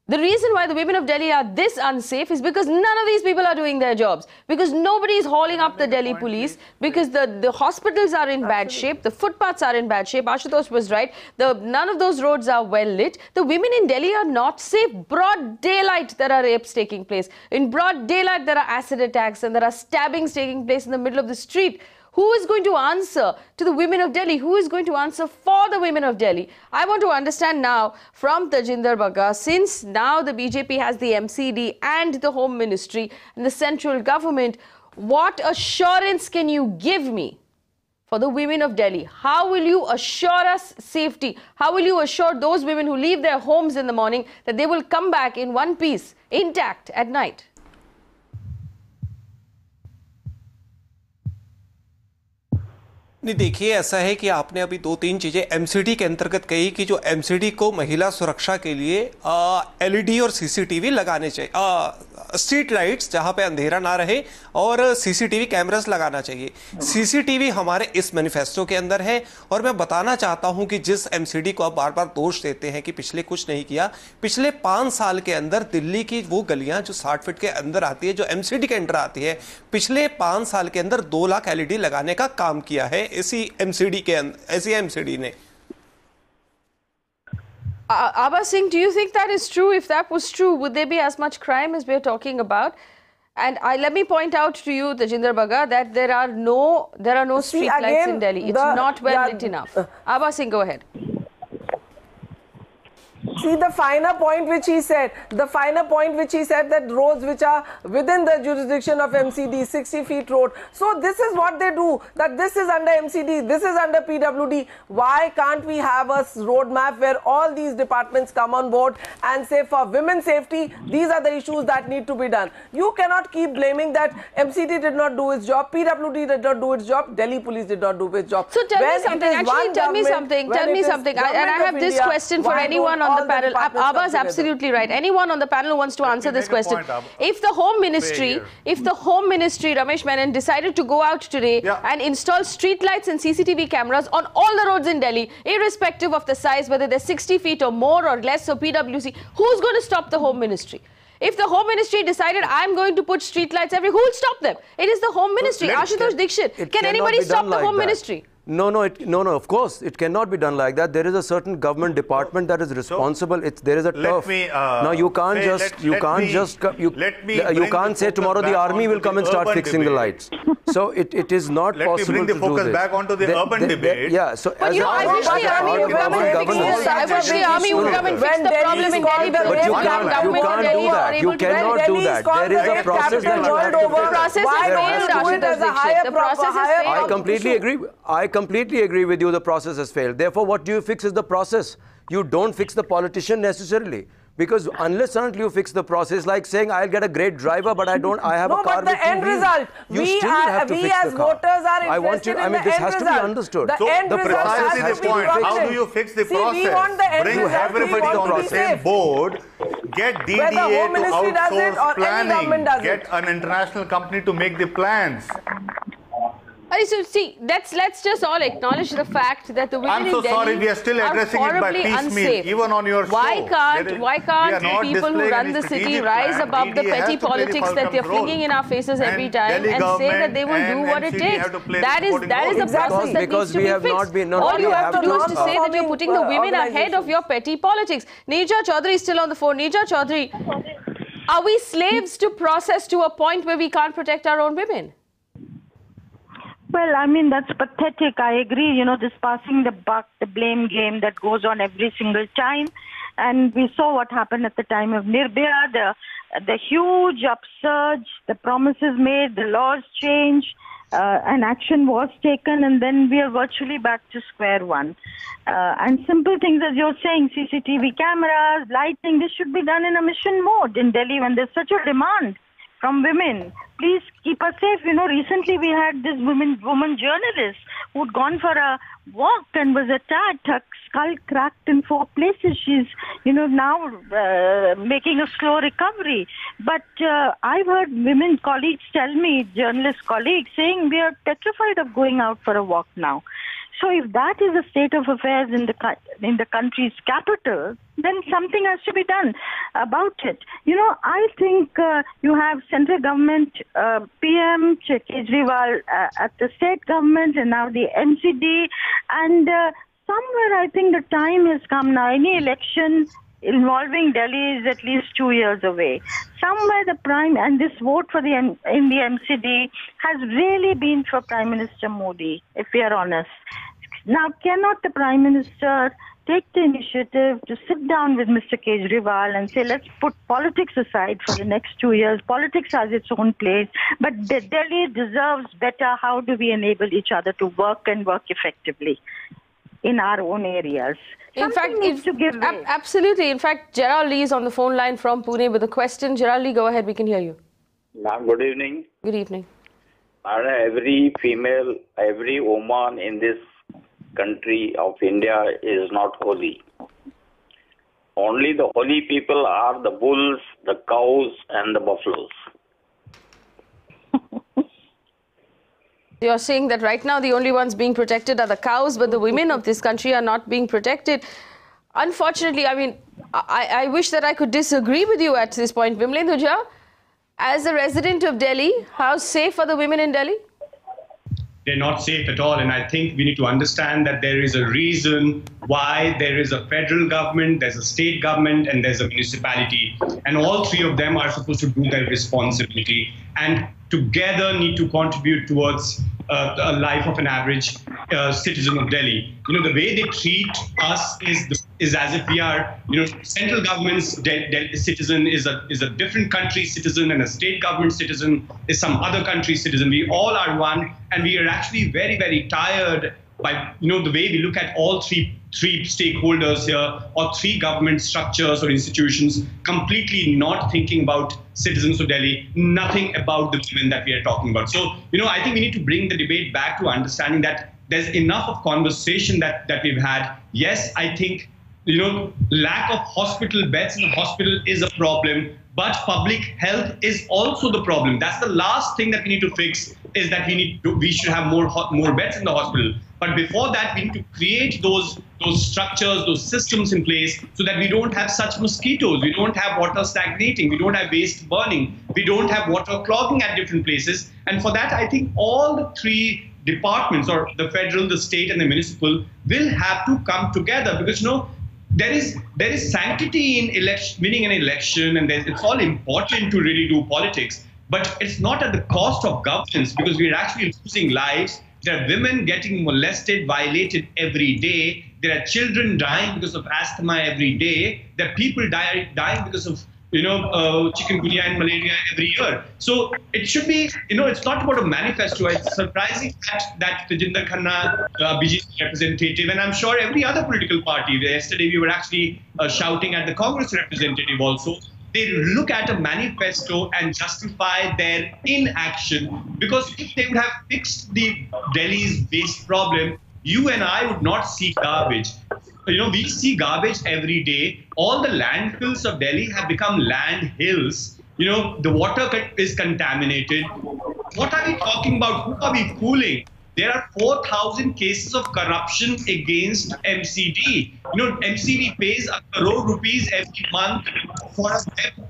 The reason why the women of Delhi are this unsafe is because none of these people are doing their jobs. Because nobody is hauling up the Delhi police. Because the hospitals are in bad shape. The footpaths are in bad shape. Ashutosh was right. None of those roads are well lit. The women in Delhi are not safe. Broad daylight, there are rapes taking place. In broad daylight, there are acid attacks and there are stabbings taking place in the middle of the street. Who is going to answer to the women of Delhi? Who is going to answer for the women of Delhi? I want to understand now from Tajinder Bagga, since now the BJP has the MCD and the Home Ministry and the central government, what assurance can you give me for the women of Delhi? How will you assure us safety? How will you assure those women who leave their homes in the morning that they will come back in one piece, intact at night? नहीं, देखिए, ऐसा है कि आपने अभी 2-3 चीज़ें MCD के अंतर्गत कही कि जो एमसीडी को महिला सुरक्षा के लिए एलईडी और सीसीटीवी लगाने चाहिए, स्ट्रीट लाइट्स जहां पे अंधेरा ना रहे और सीसीटीवी कैमरास लगाना चाहिए। सीसीटीवी हमारे इस मैनिफेस्टो के अंदर है और मैं बताना चाहता हूं कि जिस एमसीडी को आप बार बार दोष देते हैं कि पिछले कुछ नहीं किया, पिछले 5 साल के अंदर दिल्ली की वो गलियां जो 60 फीट के अंदर आती है, जो एमसीडी के अंदर आती है, पिछले 5 साल के अंदर 2 लाख एलईडी लगाने का काम किया है ऐसी एमसीडी ने। Abha Singh, do you think that is true? If that was true, would there be as much crime as we're talking about? And let me point out to you, Tajinder Bagga, that there are no street lights in Delhi. It's not well lit enough. Abha Singh, go ahead. See the finer point which he said, that roads which are within the jurisdiction of MCD, 60 feet road. So this is what they do, that this is under MCD, this is under PWD. Why can't we have a roadmap where all these departments come on board and say for women's safety, these are the issues that need to be done. You cannot keep blaming that MCD did not do its job, PWD did not do its job, Delhi police did not do its job. So tell me something, and I have this question for anyone on the panel. Abha is absolutely right. Anyone on the panel who wants to answer this question. If the Home Ministry, Ramesh Menon, decided to go out today and install street lights and CCTV cameras on all the roads in Delhi, irrespective of the size, whether they're 60 feet or more or less, or PWC, who's going to stop the Home Ministry? If the Home Ministry decided, I'm going to put streetlights everywhere, who will stop them? It is the Home Ministry. Ashutosh Dixit. Can anybody stop the Home Ministry? No, of course, it cannot be done like that. There is a certain government department that is responsible. There is a turf. Now you can't say tomorrow the army will come and start fixing the lights. So it is not possible to do this. Let me bring the focus back onto the urban debate. Yeah, so but I wish the army would come and fix this. I wish the army would come and fix the problem in Delhi. But you cannot do that. There is a process that you have to follow. The process has failed. I completely agree with you. The process has failed. Therefore, what do you fix is the process. You don't fix the politician necessarily. Because unless and until you fix the process, like saying I'll get a great driver, but I have a car with 2 wheels. No, but the end result, we as voters are interested in the end result. This has to be understood. So the process is the point. How do you fix the process? Bring everybody on the same board. Get DDA to outsource planning. Get an international company to make the plans. So see, let's just all acknowledge the fact that the women I'm so in Delhi sorry, we are still addressing it by piecemeal, unsafe. even on your show. Why can't the people who run the city rise above the petty politics that they're flinging in our faces every time and say that they will do what it takes? That is a process that needs to be fixed. All you have to do is to say that you're putting the women ahead of your petty politics. Neerja Chaudhary is still on the phone. Neerja Chaudhary, are we slaves to process to a point where we can't protect our own women? Well, I mean, that's pathetic. I agree. You know, this passing the buck, the blame game that goes on every single time. And we saw what happened at the time of Nirbhaya, the huge upsurge, the promises made, the laws changed, and action was taken, and then we are virtually back to square one. And simple things, as you're saying, CCTV cameras, lighting, this should be done in a mission mode in Delhi when there's such a demand from women. Please keep us safe. You know, recently we had this woman journalist who'd gone for a walk and was attacked. Her skull cracked in 4 places. She's, now making a slow recovery. But I've heard women colleagues tell me, journalist colleagues, saying we are petrified of going out for a walk now. So if that is the state of affairs in the country's capital, then something has to be done about it. You know, I think you have central government, PM, Kejriwal at the state government, and now the MCD. And somewhere I think the time has come now. Any election involving Delhi is at least 2 years away. Somewhere and this vote for in the MCD has really been for Prime Minister Modi, if we are honest. Now, cannot the Prime Minister take the initiative to sit down with Mr. Kejriwal and say, let's put politics aside for the next 2 years. Politics has its own place, but Delhi deserves better. How do we enable each other to work and work effectively in our own areas? Absolutely. In fact, Gerald Lee is on the phone line from Pune with a question. Gerald Lee, go ahead. We can hear you. Ma'am, good evening. Good evening. Every female, every woman in this country of India is not holy. Only the holy people are the bulls, the cows, and the buffaloes. You're saying that right now the only ones being protected are the cows, but the women of this country are not being protected. Unfortunately, I mean, I wish that I could disagree with you at this point. Vimlendu Jha, as a resident of Delhi, how safe are the women in Delhi? They're not safe at all. And I think we need to understand that there is a reason why there is a federal government, there's a state government, and there's a municipality. And all 3 of them are supposed to do their responsibility and together need to contribute towards a life of an average citizen of Delhi. You know, the way they treat us is as if we are, central government's citizen is a different country's citizen, and a state government citizen is some other country's citizen. We all are one, and we are actually very, very tired by, the way we look at all three stakeholders here, or 3 government structures or institutions completely not thinking about citizens of Delhi, nothing about the women that we are talking about. So, I think we need to bring the debate back to understanding that there's enough of conversation that we've had. Yes, I think, lack of hospital beds in the hospital is a problem, but public health is also the problem. That's the last thing that we need to fix, is that we should have more beds in the hospital. But before that, we need to create those structures, those systems in place, so that we don't have such mosquitoes, we don't have water stagnating, we don't have waste burning, we don't have water clogging at different places. And for that, I think all the 3 departments, or the federal, the state, and the municipal, will have to come together, because there is sanctity in winning an election, and it's all important to really do politics, but it's not at the cost of governance, because we're actually losing lives. There are women getting molested, violated every day. There are children dying because of asthma every day. There are people dying because of chikungunya and malaria every year. So it should be, it's not about a manifesto. It's surprising that Tajinder Khanna, BJP representative, and I'm sure every other political party, yesterday we were actually shouting at the Congress representative also, they look at a manifesto and justify their inaction, because if they would have fixed the Delhi's waste problem, you and I would not see garbage. We see garbage every day. All the landfills of Delhi have become land hills. The water is contaminated. What are we talking about? Who are we fooling? there are 4,000 cases of corruption against MCD. MCD pays ₹1 crore every month for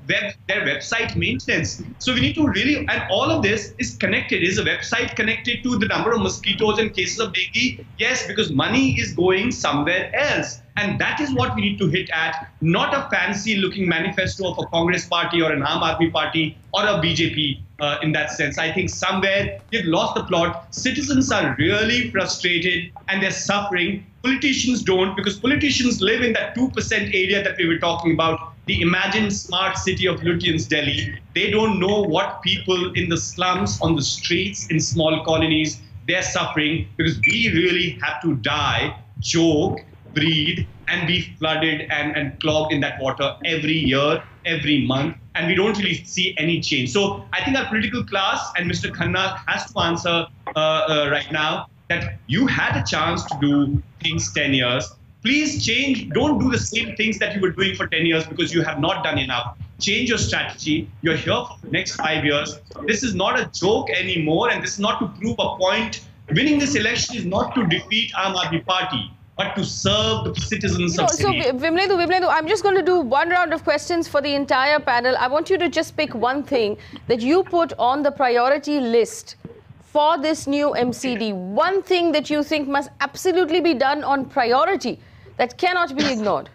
their website maintenance. So we need to really, and all of this is connected. Is a website connected to the number of mosquitoes and cases of dengue? Yes, because money is going somewhere else. And that is what we need to hit at, not a fancy looking manifesto of a Congress party or an Aam Aadmi party or a BJP in that sense. I think somewhere we've lost the plot. Citizens are really frustrated and they're suffering. Politicians don't, because politicians live in that 2% area that we were talking about, the imagined smart city of Lutyens, Delhi. They don't know what people in the slums, on the streets, in small colonies, they're suffering, because we really have to die, choke, breathe, and be flooded and clogged in that water every year, every month, and we don't really see any change. So I think our political class, and Mr. Khanna has to answer right now, that you had a chance to do things 10 years. Please change. Don't do the same things that you were doing for 10 years because you have not done enough. Change your strategy. You're here for the next 5 years. This is not a joke anymore, and this is not to prove a point. Winning this election is not to defeat Aam Aadmi Party, but to serve the citizens of So, Delhi. Vimlendu, I'm just going to do one round of questions for the entire panel. I want you to just pick one thing that you put on the priority list for this new MCD. One thing that you think must absolutely be done on priority that cannot be ignored.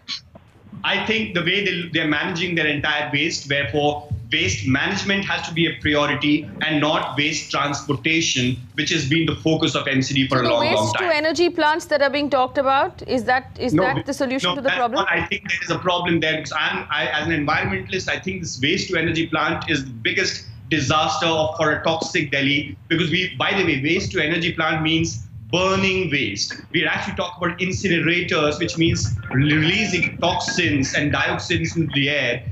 I think the way they're managing their entire waste, therefore, waste management has to be a priority and not waste transportation, which has been the focus of MCD for a long, long time. Waste to energy plants that are being talked about, is that the solution to the problem? I think there is a problem there, because as an environmentalist, I think this waste to energy plant is the biggest disaster for a toxic Delhi, because by the way, waste to energy plant means burning waste. We actually talk about incinerators, which means releasing toxins and dioxins into the air.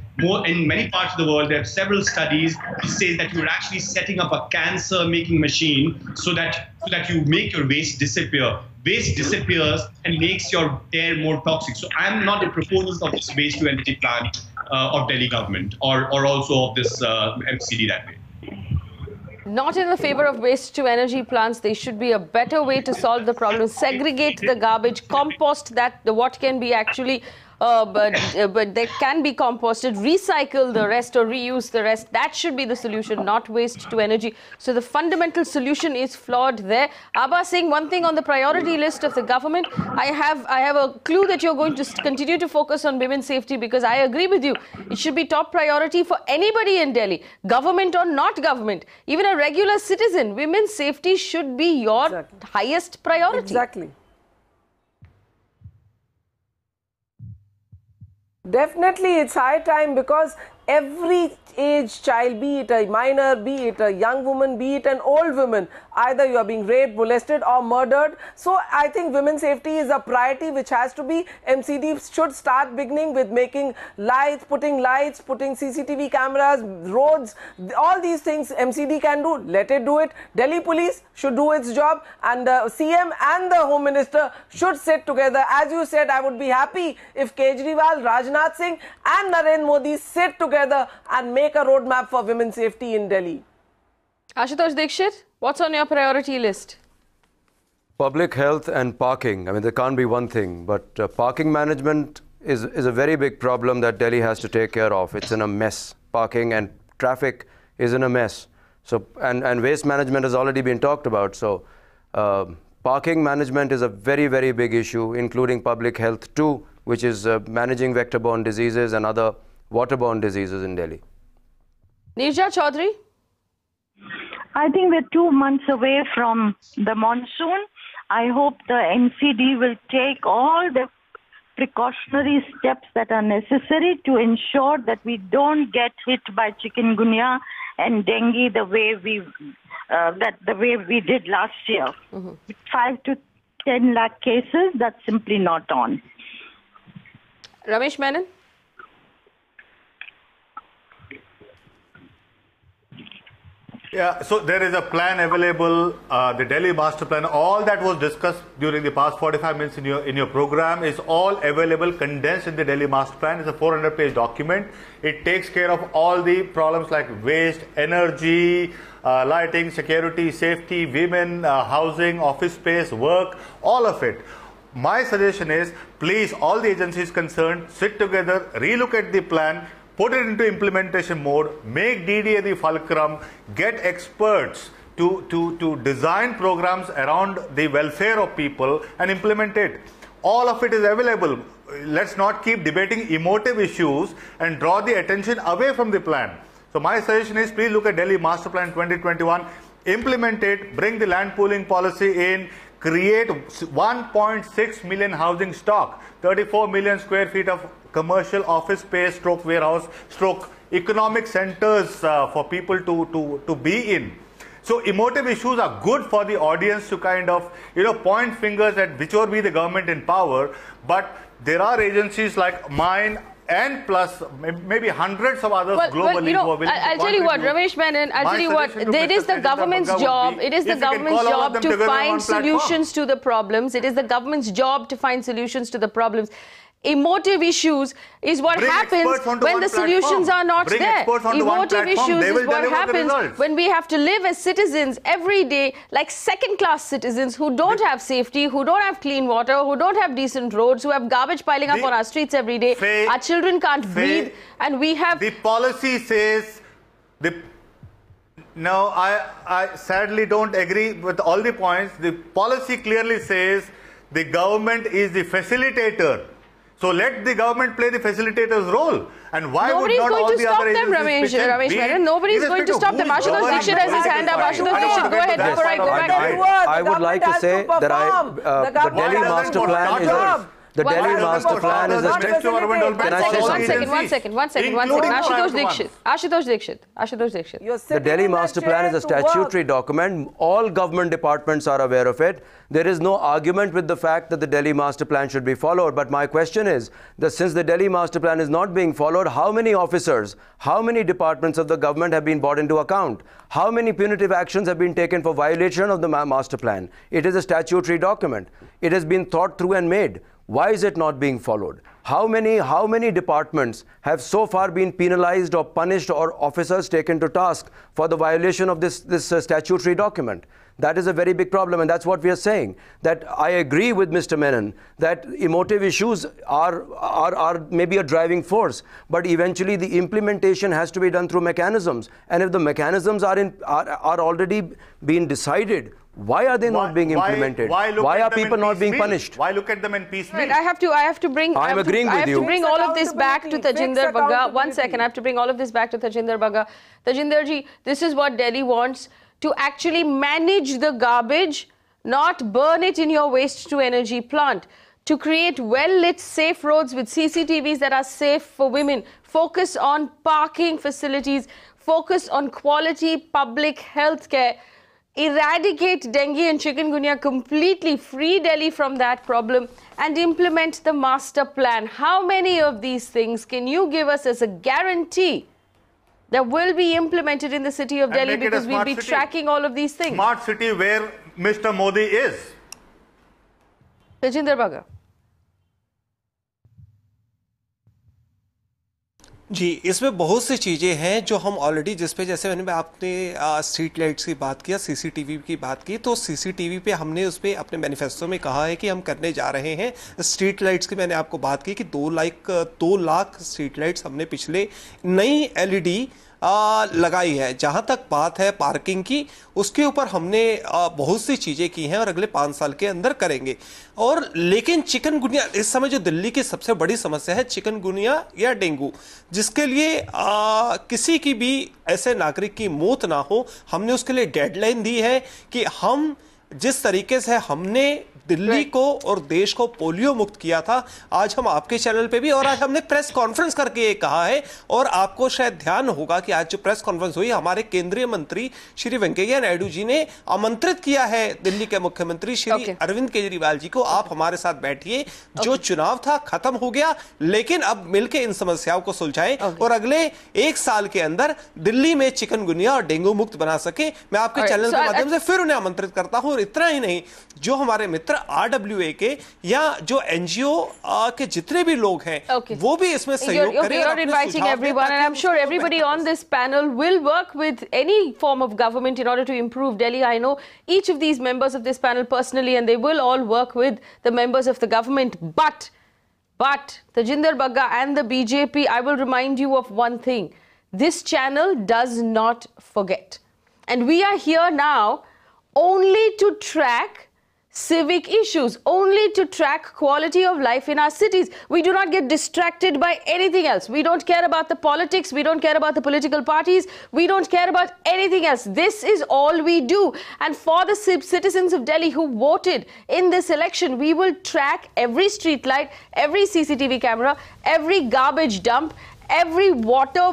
In many parts of the world, there are several studies which say that you're actually setting up a cancer-making machine so that you make your waste disappear. Waste disappears and makes your air more toxic. So I'm not a proponent of this waste-to-energy plant of Delhi government or also of this MCD that way. Not in the favor of waste-to-energy plants. There should be a better way to solve the problem. Segregate the garbage, compost what can be actually, but they can be composted, recycle the rest or reuse the rest. That should be the solution, not waste-to-energy. So the fundamental solution is flawed there. Abha Singh, one thing on the priority list of the government, I have a clue that you're going to continue to focus on women's safety, because I agree with you. It should be top priority for anybody in Delhi, government or not government, even a regular citizen. Women's safety should be your highest priority. Exactly. Definitely, it's high time, because every age child, be it a minor, be it a young woman, be it an old woman, either you are being raped, molested or murdered. So I think women's safety is a priority which has to be. MCD should start beginning with making lights, putting CCTV cameras, roads, all these things MCD can do. Let it do it. Delhi police should do its job, and the CM and the Home Minister should sit together. As you said, I would be happy if Kejriwal, Rajnath Singh and Narendra Modi sit together and make a roadmap for women's safety in Delhi. Ashutosh Dixit, what's on your priority list? Public health and parking. I mean, there can't be one thing, but parking management is a very big problem that Delhi has to take care of. It's in a mess. Parking and traffic is in a mess. So, and waste management has already been talked about. So, parking management is a very, very big issue, including public health too, which is managing vector-borne diseases and other waterborne diseases in Delhi. Nirja Chaudhary? I think we're 2 months away from the monsoon. I hope the MCD will take all the precautionary steps that are necessary to ensure that we don't get hit by chikungunya and dengue the way we did last year. Mm-hmm. 5 to 10 lakh cases, that's simply not on. Ramesh Menon? Yeah, so there is a plan available, the Delhi master plan. All that was discussed during the past 45 minutes in your program is all available, condensed in the Delhi master plan. It's a 400-page document. It takes care of all the problems like waste, energy, lighting, security, safety, women, housing, office space, work, all of it. My suggestion is, please, all the agencies concerned, sit together, relook at the plan, put it into implementation mode, make DDA the fulcrum, get experts to design programs around the welfare of people and implement it. All of it is available. Let's not keep debating emotive issues and draw the attention away from the plan. So my suggestion is, please look at Delhi Master Plan 2021, implement it, bring the land pooling policy in, create 1.6 million housing stock, 34 million square feet of commercial office space, stroke warehouse, stroke economic centers for people to be in. So emotive issues are good for the audience to kind of, point fingers at whichever be the government in power. But there are agencies like mine and plus maybe hundreds of others globally who are willing to I'll tell you what, Ramesh Menon, I'll tell you what, it is the government's job, to find solutions to the problems. It is the government's job to find solutions to the problems. Emotive issues is what happens when the solutions are not there. Emotive issues is what happens when we have to live as citizens every day like second-class citizens who don't have safety, who don't have clean water, who don't have decent roads, who have garbage piling up on our streets every day. Our children can't breathe, and we have... The policy says... No, I sadly don't agree with all the points. The policy clearly says the government is the facilitator. So let the government play the facilitator's role. And why would not all the other agencies pitch in? Ramesh Menon, nobody's going to stop them. Ashutosh Dixit has his hand up. Ashutosh Dixit, go ahead before I go back. I would like to say that the Delhi Master Plan is the Delhi Master Plan is a... Can I say something? One second. Ashutosh Dixit. The Delhi Master Plan is a statutory document. All government departments are aware of it. There is no argument with the fact that the Delhi Master Plan should be followed. But my question is that since the Delhi Master Plan is not being followed, how many officers, how many departments of the government have been brought into account? How many punitive actions have been taken for violation of the Master Plan? It is a statutory document. It has been thought through and made. Why is it not being followed? How many departments have so far been penalized or punished or officers taken to task for the violation of this statutory document? That is a very big problem, and that's what we are saying. That I agree with Mr. Menon that emotive issues are maybe a driving force, but eventually the implementation has to be done through mechanisms. And if the mechanisms are already being decided, why are they not being implemented? Why are people not being punished? Why look at them in piecemeal? Right, I have to bring all of this back to Tajinder Bagga. 1 second, I have to bring all of this back to Tajinder Bagga. Tajinder ji, this is what Delhi wants, to actually manage the garbage, not burn it in your waste-to-energy plant, to create well-lit, safe roads with CCTVs that are safe for women, focus on parking facilities, focus on quality public health care, eradicate dengue and chikungunya completely, free Delhi from that problem, and implement the master plan. How many of these things can you give us as a guarantee that will be implemented in the city of Delhi, because we'll be tracking all of these things? Smart city where Mr. Modi is. Tajinder Bagga. जी, इसमें बहुत सी चीज़ें हैं जो हम already जिस पे, जैसे मैंने आपने स्ट्रीट लाइट्स की बात किया, सीसीटीवी की बात की, तो सीसीटीवी पे हमने उस पे अपने मैनिफेस्टो में कहा है कि हम करने जा रहे हैं। स्ट्रीट लाइट्स की मैंने आपको बात की कि 2 लाख स्ट्रीट लाइट्स हमने पिछले नई एलईडी लगाई है। जहां तक बात है पार्किंग की, उसके ऊपर हमने बहुत सी चीजें की हैं और अगले 5 साल के अंदर करेंगे। और लेकिन चिकनगुनिया इस समय जो दिल्ली की सबसे बड़ी समस्या है, चिकनगुनिया या डेंगू, जिसके लिए किसी की भी ऐसे नागरिक की मौत ना हो, हमने उसके लिए डेडलाइन दी है कि हम जिस तरीके से हमने दिल्ली को और देश को पोलियो मुक्त किया था, आज हम आपके चैनल पे भी, और आज हमने प्रेस कॉन्फ्रेंस करके ये कहा है। और आपको शायद ध्यान होगा कि आज जो प्रेस कॉन्फ्रेंस हुई, हमारे केंद्रीय मंत्री श्री वेंकैया नायडू जी ने आमंत्रित किया है दिल्ली के मुख्यमंत्री श्री अरविंद केजरीवाल जी को, आप हमारे साथ बैठिए, जो चुनाव था खत्म हो गया, लेकिन अब मिलकर इन समस्याओं को सुलझाएं और अगले 1 साल के अंदर दिल्ली में चिकनगुनिया और डेंगू मुक्त बना सके। मैं आपके चैनल के माध्यम से फिर उन्हें आमंत्रित करता हूं। और इतना ही नहीं, जो हमारे मित्र RWA के या जो NGO के जितने भी लोग हैं, वो भी इसमें सहयोग करें। You're inviting everyone, and I'm sure everybody on this panel will work with any form of government in order to improve Delhi. I know each of these members of this panel personally, and they will all work with the members of the government. But Tajinder Bagga and the BJP, I will remind you of one thing. This channel does not forget. And we are here now only to track civic issues, only to track quality of life in our cities. We do not get distracted by anything else. We don't care about the politics. We don't care about the political parties. We don't care about anything else. This is all we do. And for the citizens of Delhi who voted in this election, we will track every street light, every CCTV camera, every garbage dump, every water,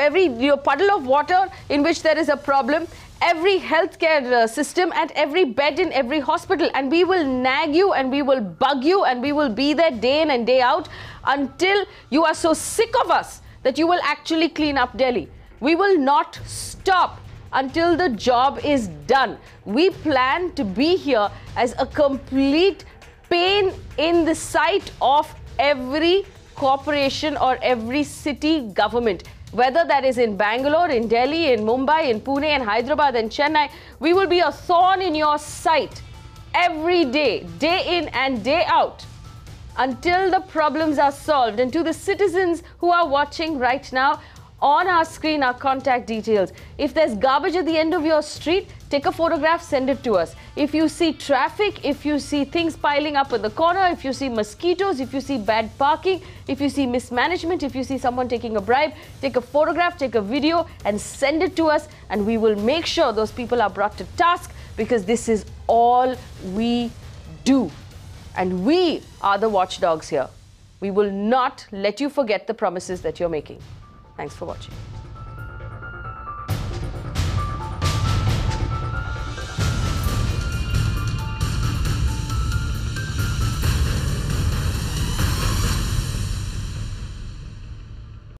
every puddle of water in which there is a problem, every healthcare system and every bed in every hospital, and we will nag you and we will bug you and we will be there day in and day out until you are so sick of us that you will actually clean up Delhi. We will not stop until the job is done. We plan to be here as a complete pain in the sight of every corporation or every city government. Whether that is in Bangalore, in Delhi, in Mumbai, in Pune, in Hyderabad, and Chennai, we will be a thorn in your sight every day, day in and day out, until the problems are solved. And to the citizens who are watching right now, on our screen are contact details. If there's garbage at the end of your street, take a photograph, send it to us. If you see traffic, if you see things piling up in the corner, if you see mosquitoes, if you see bad parking, if you see mismanagement, if you see someone taking a bribe, take a photograph, take a video and send it to us, and we will make sure those people are brought to task, because this is all we do. And we are the watchdogs here. We will not let you forget the promises that you're making. Thanks for watching.